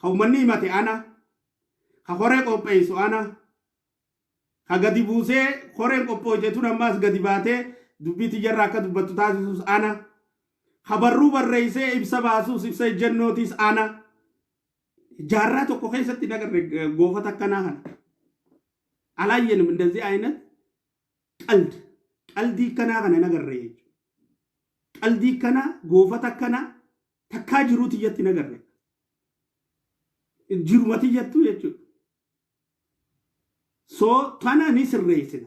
ka ummanni himate ana ka horee qopheessu ana ka gadi buusee horeen qophoojetuun ammaas gadi baatee dubbii xiyyaarraa akka dubbattu taasisuus ana ka barruu barreessee ibsa baasuus ibsa ejjennootiis ana jaarraa tokko keessatti nagarre goofata akkanaa kana አላየንም እንደዚህ አይነት ቀልድ ከና ከነ ነገረ ቀልድ ከና ጎፈታ ከና ተካጅሩት ይየት ነገረ ጅሩመት ይየቱ የቹ ሶ ታና ንስሬስና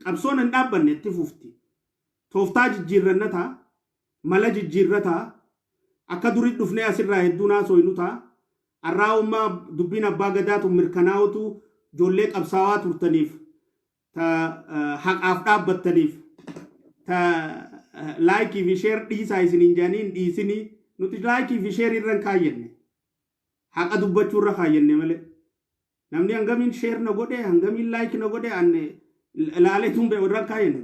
ቀብሶን እንዳበነ ትፉፍቲ ቶፍታ ጅጅረነታ መለጅ ጅጅረታ አከዱሪ ዱፍኔ አስራ ሄዱና ሶይኑታ አራውማ ዱቢን አባገዳቱ ምርከናውቱ jolle qabsaawaa turtaniif ta haqaaf dhaabbattaniif ta laayikii fi sheer dhiisaa isiniin jaaniin dhiisini nuti laayikii fi sheer irran kaayyenne haqa dubbachuu irra kaayyenne malee namni hangamiin sheer na godhe hangamiin laayik na godhe anne ilaalee tumbe irra kaayyenne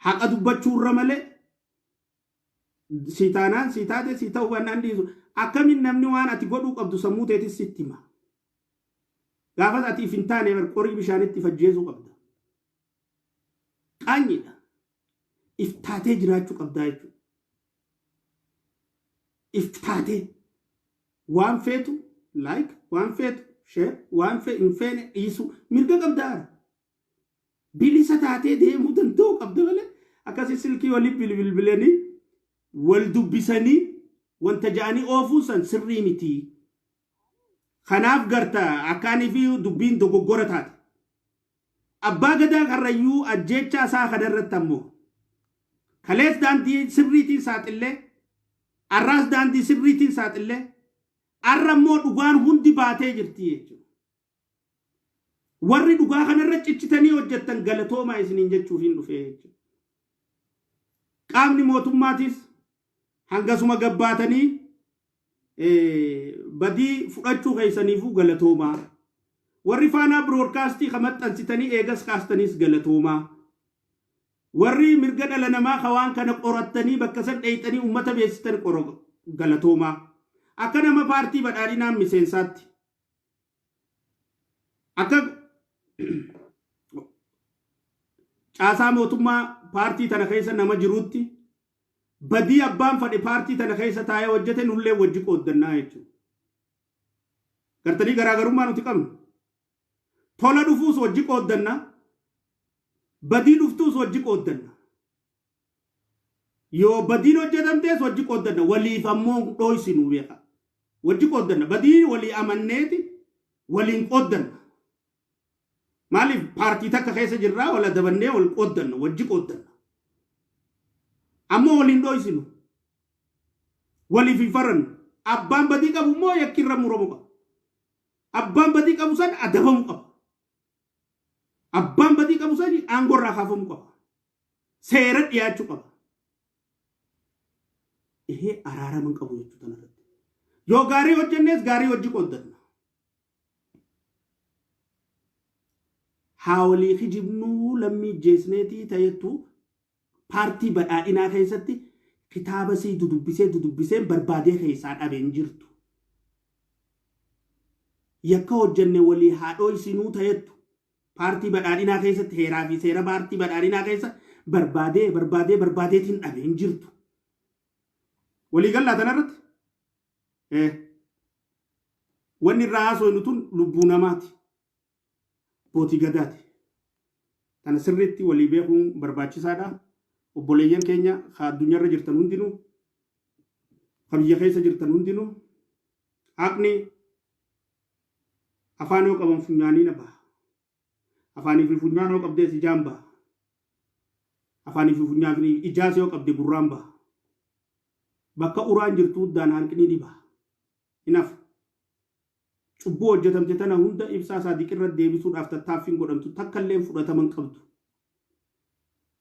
haqa dubbachuu irra malee sitaanaan sitaate sita hubannaan dhiisu akkamiin namni waan ati godhuu qabdu sammuu teetis sitti hima gaafas ati fintaane qorii bishaanitti fajjeesuu qabda qaanyidha iftaatee jiraachuu qabdaa jechuudha iftaatee waan feetu like waan feetu share waan hin feene dhiisu mirga qabdaa bilisa taatee deemuu danda'uu qabda malee akkasii silkii waliin bilbilanii wal dubbisanii wanta ja'anii oofuu san sirrii miti kanaaf garta akkaanii fi dubbiin dogoggora taate abbaa gadaa karrayyuu ajjeechaa isaa kadarratti ammoo kalees daandii sirriitiin saaxillee arraas daandii sirriitiin saaxillee arra immoo dhugaan hundi baatee jirti jechuudha warri dhugaa kanarra ciccitanii hojjettan galatoomaa isiniin jechuuf hin dhufee jechuudha qaamni mootummaatis hangasuma gabbaatanii badii fudhachuu keessaniifuu galatoomaa warri faanaa broadcastii kamaxxansitanii eegas kaastaniis galatoomaa warri mirga dhala namaa kawaan kana qorattanii bakka san dheeyxanii ummata beeksitan galatoomaa akka nama paartii badhaadhinaa miseensaatti akka caasaa mootummaa paartii tana keessa nama jiruutti badii abbaan fadhe paartii tana keessa taa'ee hojjete nullee wajji qooddannaa jechuudha gartanii garaagarummaa nuti qabnu tola dhufuus wajji qooddanna badii dhuftuus wajji qooddanna yoo badiin hojjetamtees wajji qooddanna waliif ammoo dhooysinu beeka wajji qooddanna badii walii amanneeti waliin qooddanna maaliif paartii takka keessa jirraa wala dabannee wal qooddanna wajji qooddanna ammoo waliin dhooysinu waliif hin farannu abbaan badii qabu immoo yakkirra muramu qaba abbaan badii qabu san adabamu qaba abbaan badii qabu san aangorraa kaafamu qaba seera dhiyaachuu qaba araaraman qabu jechuu tanarratti yoo gaarii hojjennees gaarii wajji qooddanna haa walii kijibnuu lammii jeesneetii ta'ettu paartii badhaadhinaa keessatti kitaaba sii dudubbisee barbaadee keessaa dhabeen jirtu yakka hojjenne walii haadhoo isinuu ta'ettu paartii badhaadhinaa keessatti heeraa fi seera paartii badhaadhinaa keessa barbaadeetiin dhabeen jirtu walii gallaa tanarratti wanni irraa haasofnu tun lubbuu namaati bootii gadaati tana sirriitti walii beekuun barbaachisaadha obboleeyyan keenya ka addunyaarra jirtan hundinuu ka biyya keessa jirtan hundinuu haqni afaan yoo qaban funyaanii na baha afaanii fi funyaan yoo qabdees ijaan baha afaanii fi funyaan fi ijaas yoo qabde gurraan baha bakka uraan jirtu uddaan hanqinii ni baha inaaf cubbuu hojjetamte tana hunda ibsaa saadiq irra deebisuudhaaf tattaaffiin godhamtu takka illee fudhataman qabdu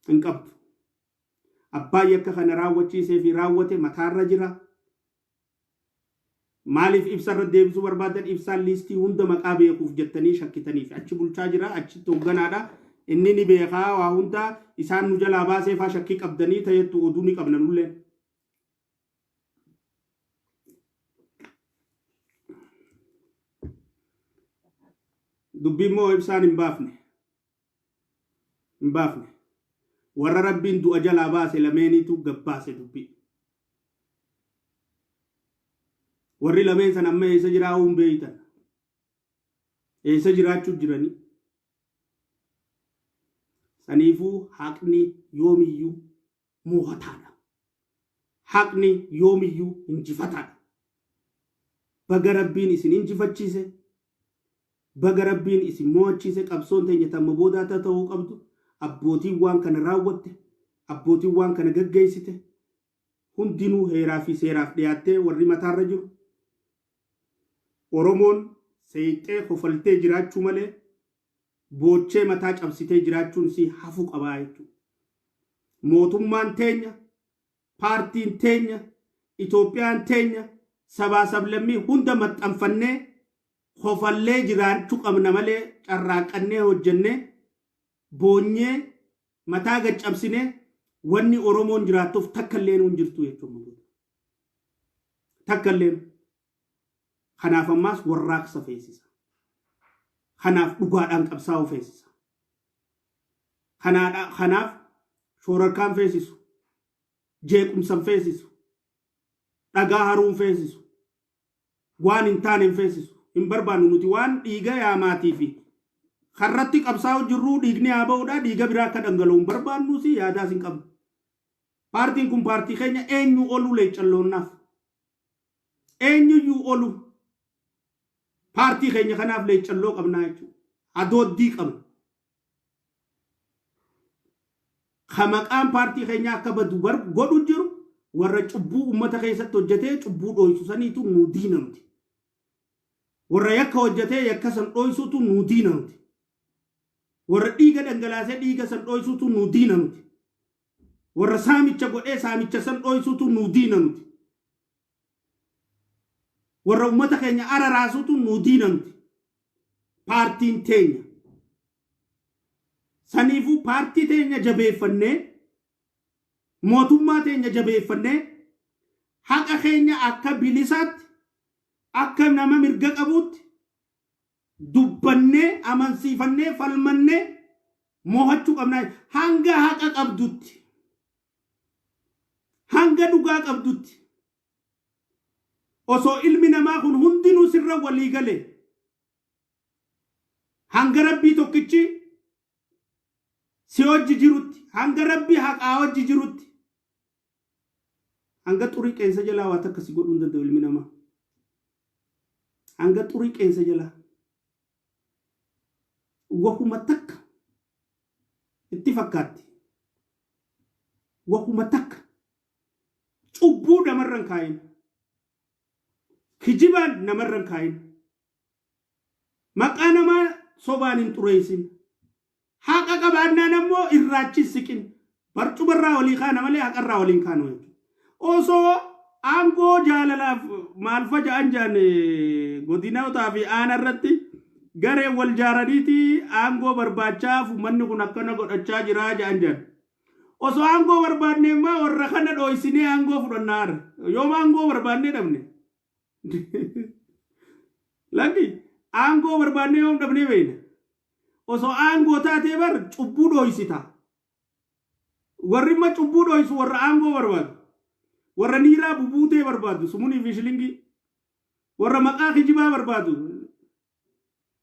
hin qabdu. Abbaan yakka kana raawwachiisee fi raawwate mataarra jira. Maaliif ibsa irra deebisuu barbaadan? Ibsaan liistii hunda maqaa beekuuf jettanii shakkitaniif achi bulchaa jira, achitti hoogganaadha. Inni ni beekaa waa hunda isaan nu jalaa baasee faa shakkii qabdanii ta'ettu oduu ni qabna nullee. Dubbiin moo ibsaan hin baafne. Warra rabbiin du'a jalaa baase lameenitu gabbaase dubbii. Warri lameen san amma eessa jiraa'uun beeytan. Eessa jiraachuu jiranii. Saniifuu haqni yoomiyyuu mo'ataadha. Haqni yoomiyyuu injifataadha. Baga rabbiin isin injifachiise. Baga rabbiin isin mo'achiise. Qabsoon teenya tamma boodaata ta'uu qabdu. Abbootiin waan kana raawwatte. Abbootiin waan kana gaggeessite. Hundinuu heeraa fi seeraaf dhiyaattee warri mataarra jiru. Oromoon seeyxee kofaltee jiraachuu malee boochee mataa cabsitee jiraachuun si hafu qabaa jechuudha. Mootummaan teenya, paartiin teenya, Itoophiyaan teenya sabaa sablammii hunda maxxanfannee kofallee jiraachuu qabna malee carraaqannee hojjennee boonyee mataa gaccabsinee wanni Oromoon jiraattuuf takka illee hin jirtu jechuudha. Takka illee. Kanaaf ammaas warraaqsa feesisa. Kanaaf dhugaadhaan qabsaa'uu feesisa. Kanaaf shoorarkaan feesisu. Jeequmsan feesisu. Dhagaa haruun feesisu. Waan hin taane hin feesisu. Hin barbaannu nuti waan dhiiga yaamaatii fi karratti qabsaa'u jirruu dhiigni haa ba'uudha. Dhiiga biraa akka dhangala'u hin barbaannu si yaadaas hin qabnu. Paartiin kun paartii keenya eenyu olu leecalloonnaaf. Eenyuyyuu olu. Paartii keenya kanaaf leecalloo qabnaa jechuudha. Adooddii qabna. Maqaan paartii keenya akka badu godhu jiru warra cubbuu uummata keessatti hojjetee cubbuu dhoysu saniitu nuu diina nuti. Warra yakka hojjetee yakka san dhoysuutu nuu diina nuti. Warra dhiiga dhangalaasee dhiiga san dhoysuutu nuu diina nuti. Warra saamicha godhee saamicha san dhoysuutu nuu diina nuti. Warra ummata keenya araraasuutu nuu diina nuti. Paartiin teenya. Saniifuu paartii teenya jabeeffannee mootummaa teenya jabeeffannee haqa keenya akka bilisaatti akka nama mirga qabuutti dubbannee amansiifannee falmannee mo'achuu qabna. Hanga haqa qabdutti hanga dhugaa qabdutti osoo ilmi namaa kun hundinuu sirra walii galee hanga rabbii tokkichi si hojji jirutti hanga rabbii haqaa hojji jirutti hanga xurii qeensa jalaa waa takka si godhuu hin danda'u ilmi namaa. Hanga xurii qeensa jalaa wahuma takka itti fakkaatti. Wahuma takka cubbuu namarran kaayin. Kijibaan namarran kaayin. Maqaa namaa sobaan hin xureessin. Haqa qabaannaan ammoo irraachi siqin. Barcumarraa walii kaana malee haqarraa waliin kaanu jechuudha. Osoo aangoo jaalalaaf maal faja'an jaan godinootaa fi aanarratti garee wal jaaraniiti aangoo barbaachaaf manni kun akkana godhachaa jiraa jaan jaan. Osoo aangoo barbaannee immoo warra kana dhoysinee aangoo fudhannaara. Yooma aangoo barbaannee dhabne. Lakki aangoo barbaannee yoom dhabnee beeyna. Osoo aangoo taatee bar cubbuu dhoysita. Warri immoo cubbuu dhoysu warra aangoo barbaadu. Warra niiraa bubuutee barbaadu sumunii fi shilingii. Warra maqaa kijibaa barbaadu.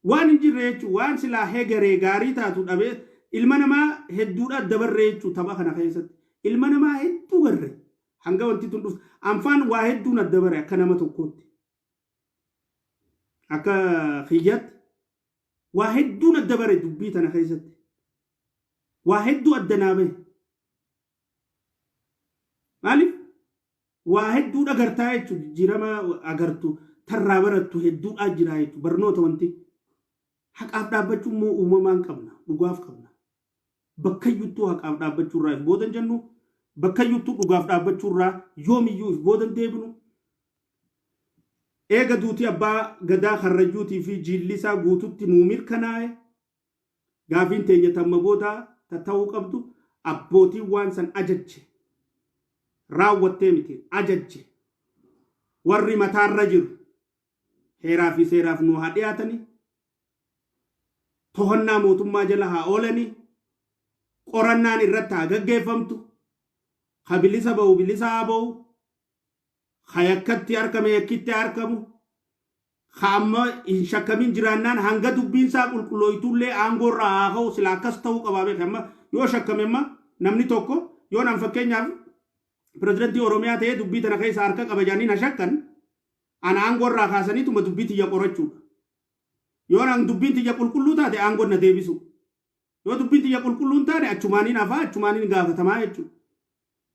Waan hin jirre jechuun waan silaa hegeree gaarii taatu dhabee ilma namaa hedduudha dabarree jechuun tapha kana keessatti. Ilma namaa hedduu garre hanga wanti tun dhufu anfaan waa hedduun addabare akka nama tokkootti. Akka kiyyatti waa hedduun addabare dubbii tana keessatti. Waa hedduu addanaa bahe. Maaliif? Waa hedduu agartaa jechuun jirama agartu tarraa barattu hedduudhaa jira jechuudha barnoota wanti haqaaf dhaabbachuu immoo uumamaan qabna dhugaaf qabna bakkayyuttuu haqaaf dhaabbachuu irraa if boodan jennu bakkayyuttuu dhugaaf dhaabbachuu irraa yoomiyyuu if boodan deebinu eega duutii abbaa gadaa karrajuutii fi jiillisaa guututti nuu mirkanaa'e gaafiin teenya tamma boodaa ta'uu qabdu abbootiin waan san ajajje raawwattee miti ajajje warri mataarra jiru heeraa fi seeraaf nu haa dhiyaatanii to'annaa mootummaa jala haa oolanii qorannaan irratti haa gaggeeffamtu ha bilisa ba'u bilisa haa ba'u ha yakkatti argame yakkitti argamu ha amma hin shakkamin jiraannaan hanga dubbiinsaa qulqullooytuullee aangoorraa haa ka'u sila akkas ta'uu qabaa beeka amma yoo shakkame amma namni tokko yoo nan fakkeenyaaf pirezidantii Oromiyaa ta'ee dubbii tana keessa harka qaba jedhanii na shakkan ana aangoorraa kaasaniituma dubbii tiyya qorachuudha yoo nan dubbiin tiyya qulqulluu taate aangoon na deebisu yoo dubbiin tiyya qulqulluun taate achumaaniin hafaa achumaaniin gaafatamaa jechuudha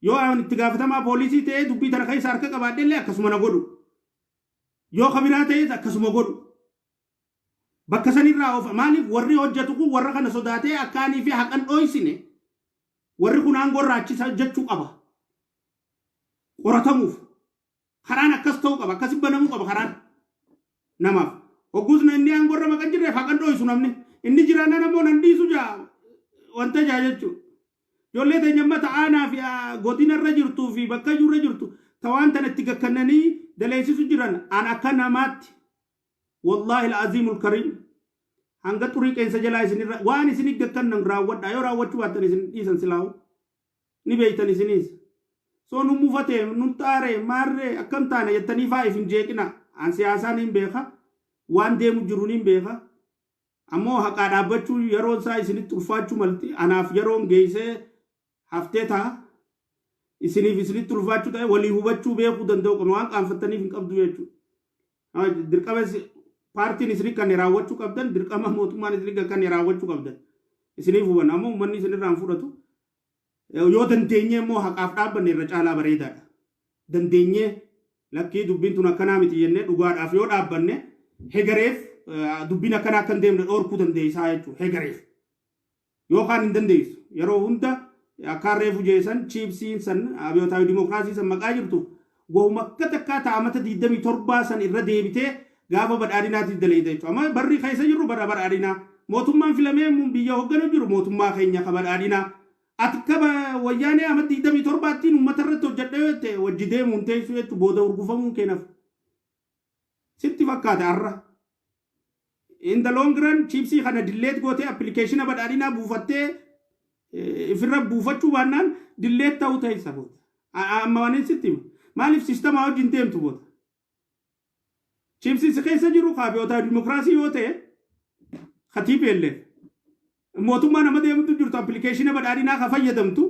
yoo an itti gaafatamaa poolisii ta'ee dubbii tana keessa harka qabaadhellee akkasuma na godhu yoo kabiraa ta'es akkasuma godhu bakka sanirraa of maaliif warri hojjetu kun warra kana sodaatee akkaanii fi haqan dhoysine warri kun aangoorraa achisa jechuu qaba qoratamuuf karaan akkas ta'uu qaba akkasi banamuu qaba karaan namaaf ogguusna inni aangoorra maqan jirreef haqan dhoysu namni inni jiraanna namoo nan dhiisu jaa wanta jaa jechuu ijoollee teenya ta'aanaa fi godinarra jirtuu fi bakka jirra jirtu tawaan tana itti gakkannanii daleessisu jiran an akka namaatti wallahi al-azimul karim hanga xurii qeensa jalaa isinirra waan isinii gakkannan raawwadha yoo raawwachuu baattan isin dhiisan silaawu ni beeytan isinis soo nu mufate nu taare maarree akkam taana jettanii faa ifin jeeqina an siyaasaan hin beeka waan deemu jiruun hin beeka ammoo haqaa dhaabbachuu yeroon isaa isinitti ulfaachuu malti anaaf yeroon geessee haftee ta'a isiniif isinitti ulfaachuu ta'e walii hubachuu beekuu danda'u qaba waan qaanfattaniif hin qabdu jechuudha dirqama paartiin isinii kan raawwachuu qabdan dirqama mootummaan isinii kan raawwachuu qabdan isiniif huban ammoo uummanni isinirraan fudhatu yoo dandeenye immoo haqaaf dhaabbanne irra caalaa bareedaadha dandeenye lakkii dubbiin tun akkanaa miti jennee dhugaadhaaf yoo dhaabbanne hegareef dubbiin akkanaa akkan deemne dhoorkuu dandeessaa jechuudha hegareef yookaan hin dandeessu yeroo hunda akkaan reefu jeesan chiipsiin san abiyyootaawi dimookiraasii san maqaa jirtu wahuma akka takkaa ta'amata 27 san irra deebitee gaafa badhaadhinaatiif daleeyda jechuudha amma barri keessa jirru bara badhaadhinaa mootummaan filamee biyya hogganu jiru mootummaa keenya ka badhaadhinaa ati kaba wayyaanee amma 27tiin uummata irratti hojjedhee wajji deemuun teessu jechuudha booda urgufamuun keenaaf sitti fakkaate har'a in the long run chiipsii kana dilleet gootee appilikeeshina badhaadhinaa buufattee ifirra buufachuu baannaan dilleet ta'uu ta'isa booda amma waan sitti maaliif sistemaa wajjin deemtu booda chiipsii si keessa jiru abiyyootaawi dimookiraasii yoo ta'e khatiibeellee mootummaa nama deemtu jirtu appilikeeshina badhaadhinaa ka fayyadamtu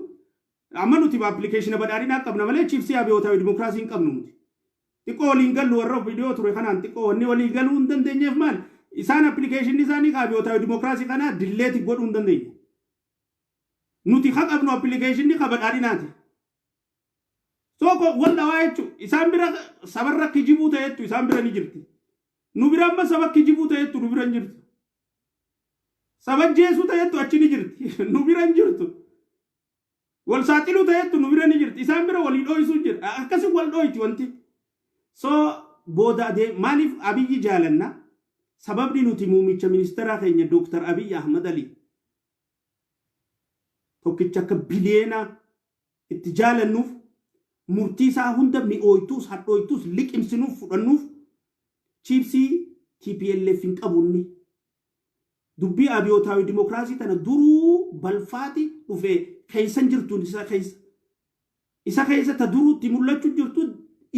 amma nuti appilikeeshina badhaadhinaa qabna malee chiipsii abiyyootaawi dimookiraasii hin qabnu nuti xiqqoo waliin gallu warra viidiyoo ture kanaan xiqqoo wanni waliin galuu hin dandeenyeef maal isaan appilikeeshinni isaanii abiyyootaawi dimookiraasii kanaa dilleeti godhuu hin dandeenye nuti haa qabnu appilikeeshinni ka badhaadhinaati soko walla waa jechuudha isaan bira sabarra kijibuu ta'ettu isaan bira ni jirti nu bira amma saba kijibuu ta'ettu nu bira hin jirtu sabajjeesuu ta'ettu achi ni jirti nu bira hin jirtu wal saaxiluu ta'ettu nu bira ni jirti isaan bira walii dhooysuu jira akkasi wal dhooyti wanti so booda maaliif abiyyi jaalanna sababni nuti muumicha ministeeraa keenya Dr. Abiy Ahmad Ali tokkicha akka bileena itti jaalannuuf murtii isaa hunda mi'ooytuus hadhooytuus liqimsinuuf fudhannuuf chiipsii TPLF hin qabunni dubbii abiyyootaawi dimookiraasii tana duruu balfaati dhufee keessan jirtuun isa keessa ta duruutti mul'achuu jirtu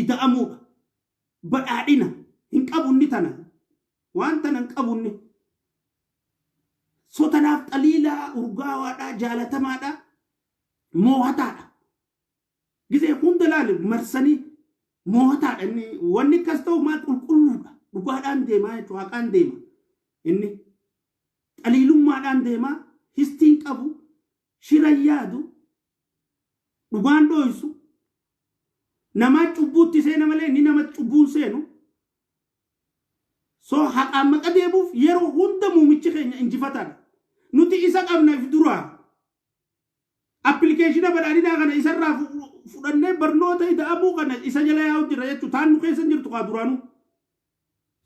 ida'amuudha badhaadhina hin qabunni tana waan tana hin qabunni sotanaaf xaliilaa urgaawaadhaa jaalatamaadhaa moo'ataadha gisee hunda laale marsanii moo'ataadha inni wanni akkas ta'u maal qulqulluudha dhugaadhaan deemaa jechuudha haqaan deema inni xaliilummaadhaan deemaa histiin qabu shiran yaadu dhugaan dhooysu namaa cubbuutti seena malee inni nama cubbuun seenu so haqaan maqa deebuuf yeroo hunda muumichi keenya injifataadha nuti isa qabna if duraa application badhaadhinaa kana isarraa fudhannee barnoota ida'amuu kana isa jala yaa'u jira jechuudha taan nu keessa jirtu kaa duraanuu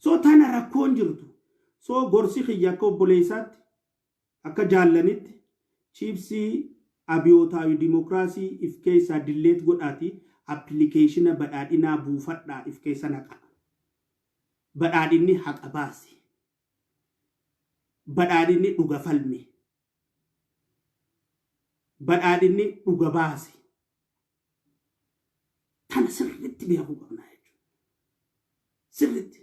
so tana rakkoon jirtu so gorsi kiyya akka obboleessaatti akka jaallanitti chiipsii abiyootaa dimokiraasii if keessa dilleet godhaati application badhaadhinaa buufadhaa if keessa naqa badhaadhinni haqa baasi badhaadhinni dhuga falme badhaadhinni dhuga baasi tana sirriitti beekuu qabna jechuudha sirriitti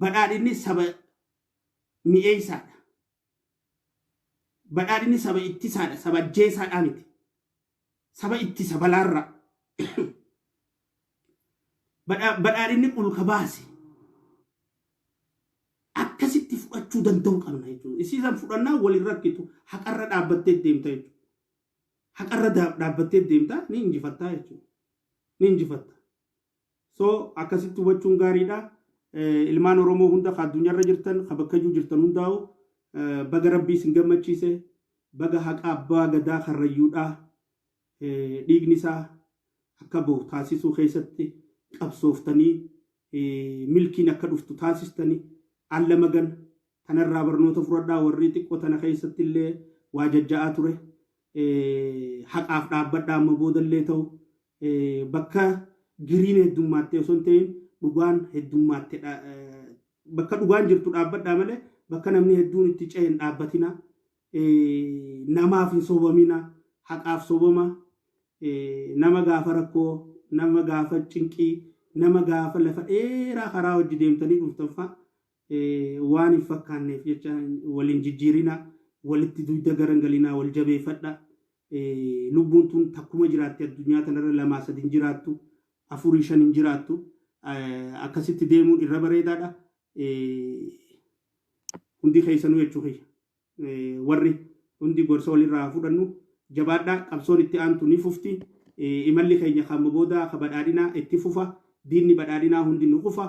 badhaadhinni saba mi'eessaadha badhaadhinni saba ittisaadha saba ajjeesaadha miti saba ittisa balaarra badhaadhinni qulka baasi akkasitti fudhachuu danda'uu qabna jechuudha isiisan fudhannaa walin rakkitu haqarra dhaabbattee deemta jechuudha haqarra dhaabbattee deemta ni injifattaa jechuudha ni injifatta so akkasitti hubachuun gaariidha ilmaan oromoo hunda ka addunyaarra jirtan ka bakka jiru jirtan hundaa'u baga rabbii isin gammachiise baga haqa abbaa gadaa karrayyuudha dhiigni isaa akka bahu taasisuu keessatti qabsooftanii milkiin akka dhuftu taasistanii alla magan tanarraa barnoota fudhadhaa warri xiqqoo tana keessatti illee waa jajja'aa ture haqaaf dhaabbadhaa amma boodallee ta'u bakka giriin heddummaatti osoo hin ta'in dhugaan heddummaatti bakka dhugaan jirtu dhaabbadhaa malee bakka namni hedduun itti ce'e hin dhaabbatina namaaf hin soobamina haqaaf soobama nama gaafa rakkoo nama gaafa cinqii nama gaafa lafa dheeraa karaa hojii deemtanii dhuftanfa waan hin fakkaanneef jecha waliin jijjiirina walitti duyda garangalinaa wal jabeeffadha lubbuun tun takkuma jiraatti addunyaa tanarra lamaa sadin jiraattu afurii shan hin jiraattu akkasitti deemuun irra bareedaadha hundi keessanuu jechuu warri hundi gorsa walirraa fudhannu jabaadhaa qabsoon itti aantu ni fufti imalli keenya kan booda ka badhaadhinaa itti fufa diinni badhaadhinaa hundi nu qufa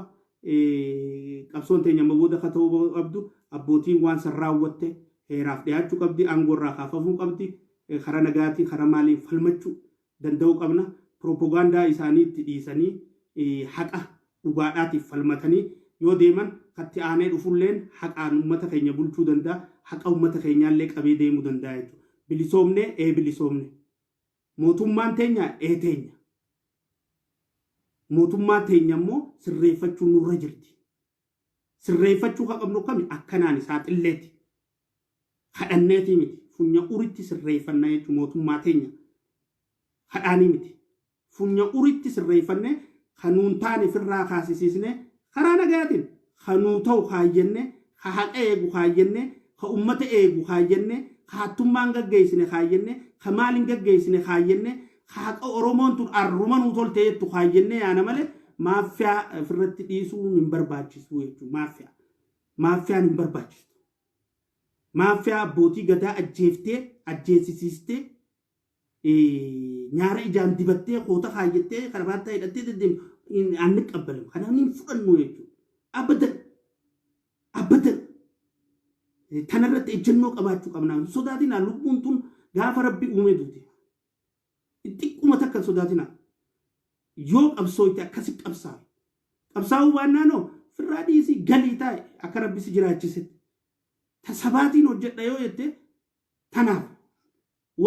qabsoon teenya booda ka ta'uu qabdu abbootiin waan san raawwatte heeraaf dhiyaachuu qabdi aangoorraa kaafamuu qabdi karaa nagaatiin karaa maaliin falmachuu danda'uu qabna propagaandaa isaanii itti dhiisanii haqa dhugaadhaatiif falmatanii yoo deeman katti aanee dhufulleen haqaan uummata keenya bulchuu danda'a haqa uummata keenyaallee qabee deemuu danda'a jechuudha bilisoomne bilisoomne mootummaan teenya teenya mootummaa teenya immoo sirreeffachuu nurra jirti sirreeffachuu ka qabnu kami akkanaan isaa xilleeti kadhanneeti miti funya uritti sirreeffannaa jechuun mootummaa teenya kadhaanii miti funya uritti sirreeffanne kanuun taane firraa kaasisiisne karaa nagaatiin kanuu ta'u kaayyenne ka haqa eegu kaayyenne ka ummata eegu kaayyenne ka hattummaan gaggeessine kaayyenne ka maaliin gaggeessine kaayyenne ka haqa oromoon tun arrumanuu tolte jettu kaayyenne yaana malee maafiyaa ofirratti dhiisuu hin barbaachisu jechuudha maafiyaan hin barbaachisu maafiyaa abbootii gadaa ajjeeftee ajjeesisiistee nyaara ijaan dibattee koota kaayyattee karabaattaa hidhattee deddeemu aanni qabbalamu kanaan hin fudhannu jechuudha abadan tanarratti ejjennoo qabaachuu qabnaa sodaatinaa lubbuun tun gaafa rabbi uume duute xiqquma takka sodaatinaa yoo qabsooyte akkasi qabsaa'uu baannaanoo firraa dhiisii galii taa'e akka rabbi si jiraachisetti ta sabaatiin hojjedha yoo jette tanaaf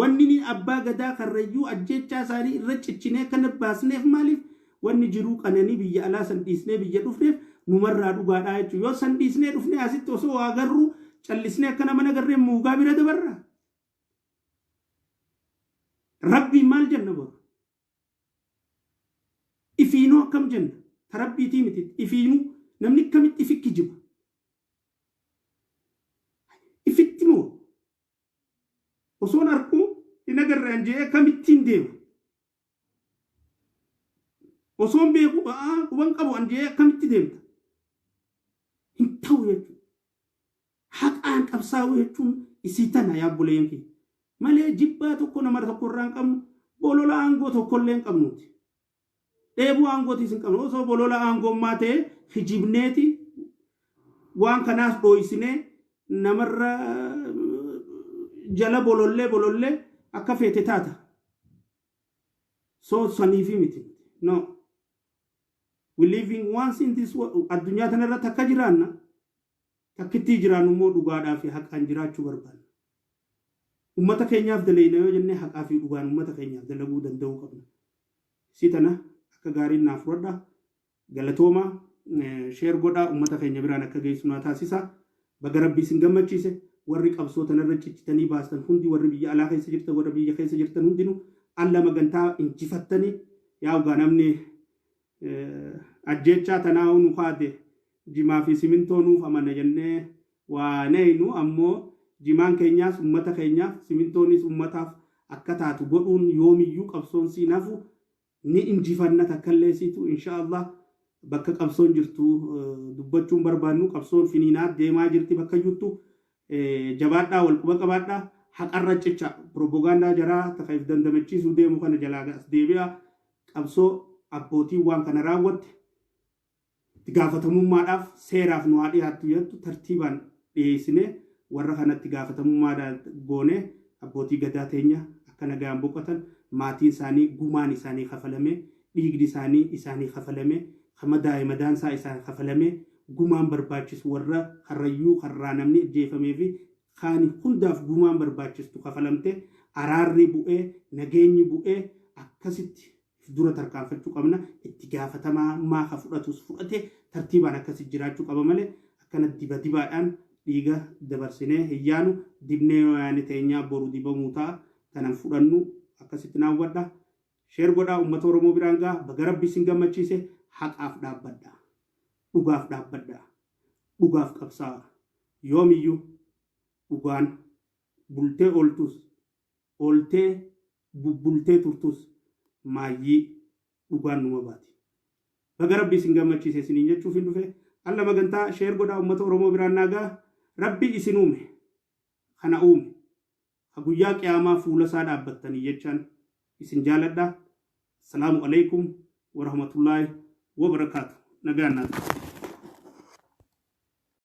wanni ni abbaa gadaa karrayyuu ajjechaa isaanii irra ciccinee kana baasneef maaliif wanni jiruu qananii biyya alaa san dhiisnee biyya dhufneef numarraa dhugaadhaa jechuudha yoo san dhiisnee dhufnee asitti osoo waa garruu callisnee akka nama nagarree muugaa bira dabarra rabbii maal jenna boru ifiinuu akkam jenna ta rabbiitii miti ifiinuu namni akkamitti ifikki jiba ifitti moo osoon arkuu hin agarraan jee akkamittiin deema osoon beeku quban qabu an jee akkamitti deemta hin ta'u jechuudha haqaan qabsaa'uu jechuun isii tana yaabbuleen kee malee jibbaa tokko nama tokko irraa hin qabnu bolola aangoo tokkollee hin qabnuuti dheebuu aangootiis hin qabnu osoo bolola aangommaa ta'e hijibneeti waan kanaas dhoysine namarra jala bolollee akka feete taata so saniifi miti no we living once in this world addunyaa tanarra takka jiraanna takkitti jiraannu immoo dhugaadhaa fi haqaan jiraachuu barbaanna ummata keenyaaf dalayna yoo jenne haqaa fi dhugaan ummata keenyaaf dalaguu danda'uu qabna si tana akka gaariin naaf fudhadha galatooma sheer godhaa ummata keenya biraan akka geessu naa taasisa baga rabbii sin gammachiise warri qabsoo tanarra ciccitanii baastan hundi warri biyya alaa keessa jirtan warri biyya keessa jirtan hundinuu alla magantaa injifattanii yaa ugaa namni ajjechaa tanaa nu haade jimaa fi simintoo nuuf amana jennee waa neeynu ammoo jimaan keenyaas ummata keenyaaf simintoonis ummataaf akka taatu godhuun yoomiyyuu qabsoon si nafu ni injifanna takkalleesitu inshaallah bakka qabsoon jirtu dubbachuun barbaannu qabsoon finiinaa deemaa jirti bakka jirtu jabaadhaa wal quba qabaadhaa haqarra cicha propaganda jaraa takaif dandamachiisuu deemu kana jalaa as deebi'a qabsoo abbootii waan kana raawwatte gaafatamummaadhaaf seeraaf nu haa dhiyaattu jettu tartiibaan dhiyeessine warra kanatti gaafatamummaadhaan goone abbootii gadaa teenya akka nagaan boqotan maatiin isaanii gumaan isaanii kafalame dhiigni isaanii kafalame kama daa'imman isaan kafalame gumaan barbaachisu warra harrayyuu harraa namni ajjeefamee fi kaani hundaaf gumaan barbaachistu kafalamte araarri bu'ee nageenyi bu'ee akkasitti dura tarkaanfachuu qabna itti gaafatamaa ka fudhatus fudhate tartiibaan akkasitti jiraachuu qaba malee akkana dibaadhaan dhiiga dabarsinee hiyyaanu dibnee yaani teenyaa boru dibamuu ta'a tanan fudhannu akkasitti naawwadha sheer godhaa ummata Oromoo biraan gaa baga rabbi sin gammachiise haqaaf dhaabbadha dhugaaf dhaabbadha dhugaaf qabsaa yoomiyyuu dhugaan bultee ooltus ooltee bubbultee turtus maayyii dhugaan numa baati baga rabbi sin gammachiise isiniin jechuuf hin dhufe alla magantaa sheer godhaa ummata Oromoo biraan naagaa rabbi isin uume kana uume guyyaa qiyaamaa fuula isaa dhaabbattanii jechaan isin jaaladha. Assalamu alaikum wa rahmatullahi wa barakatuh. Nagaan naatu.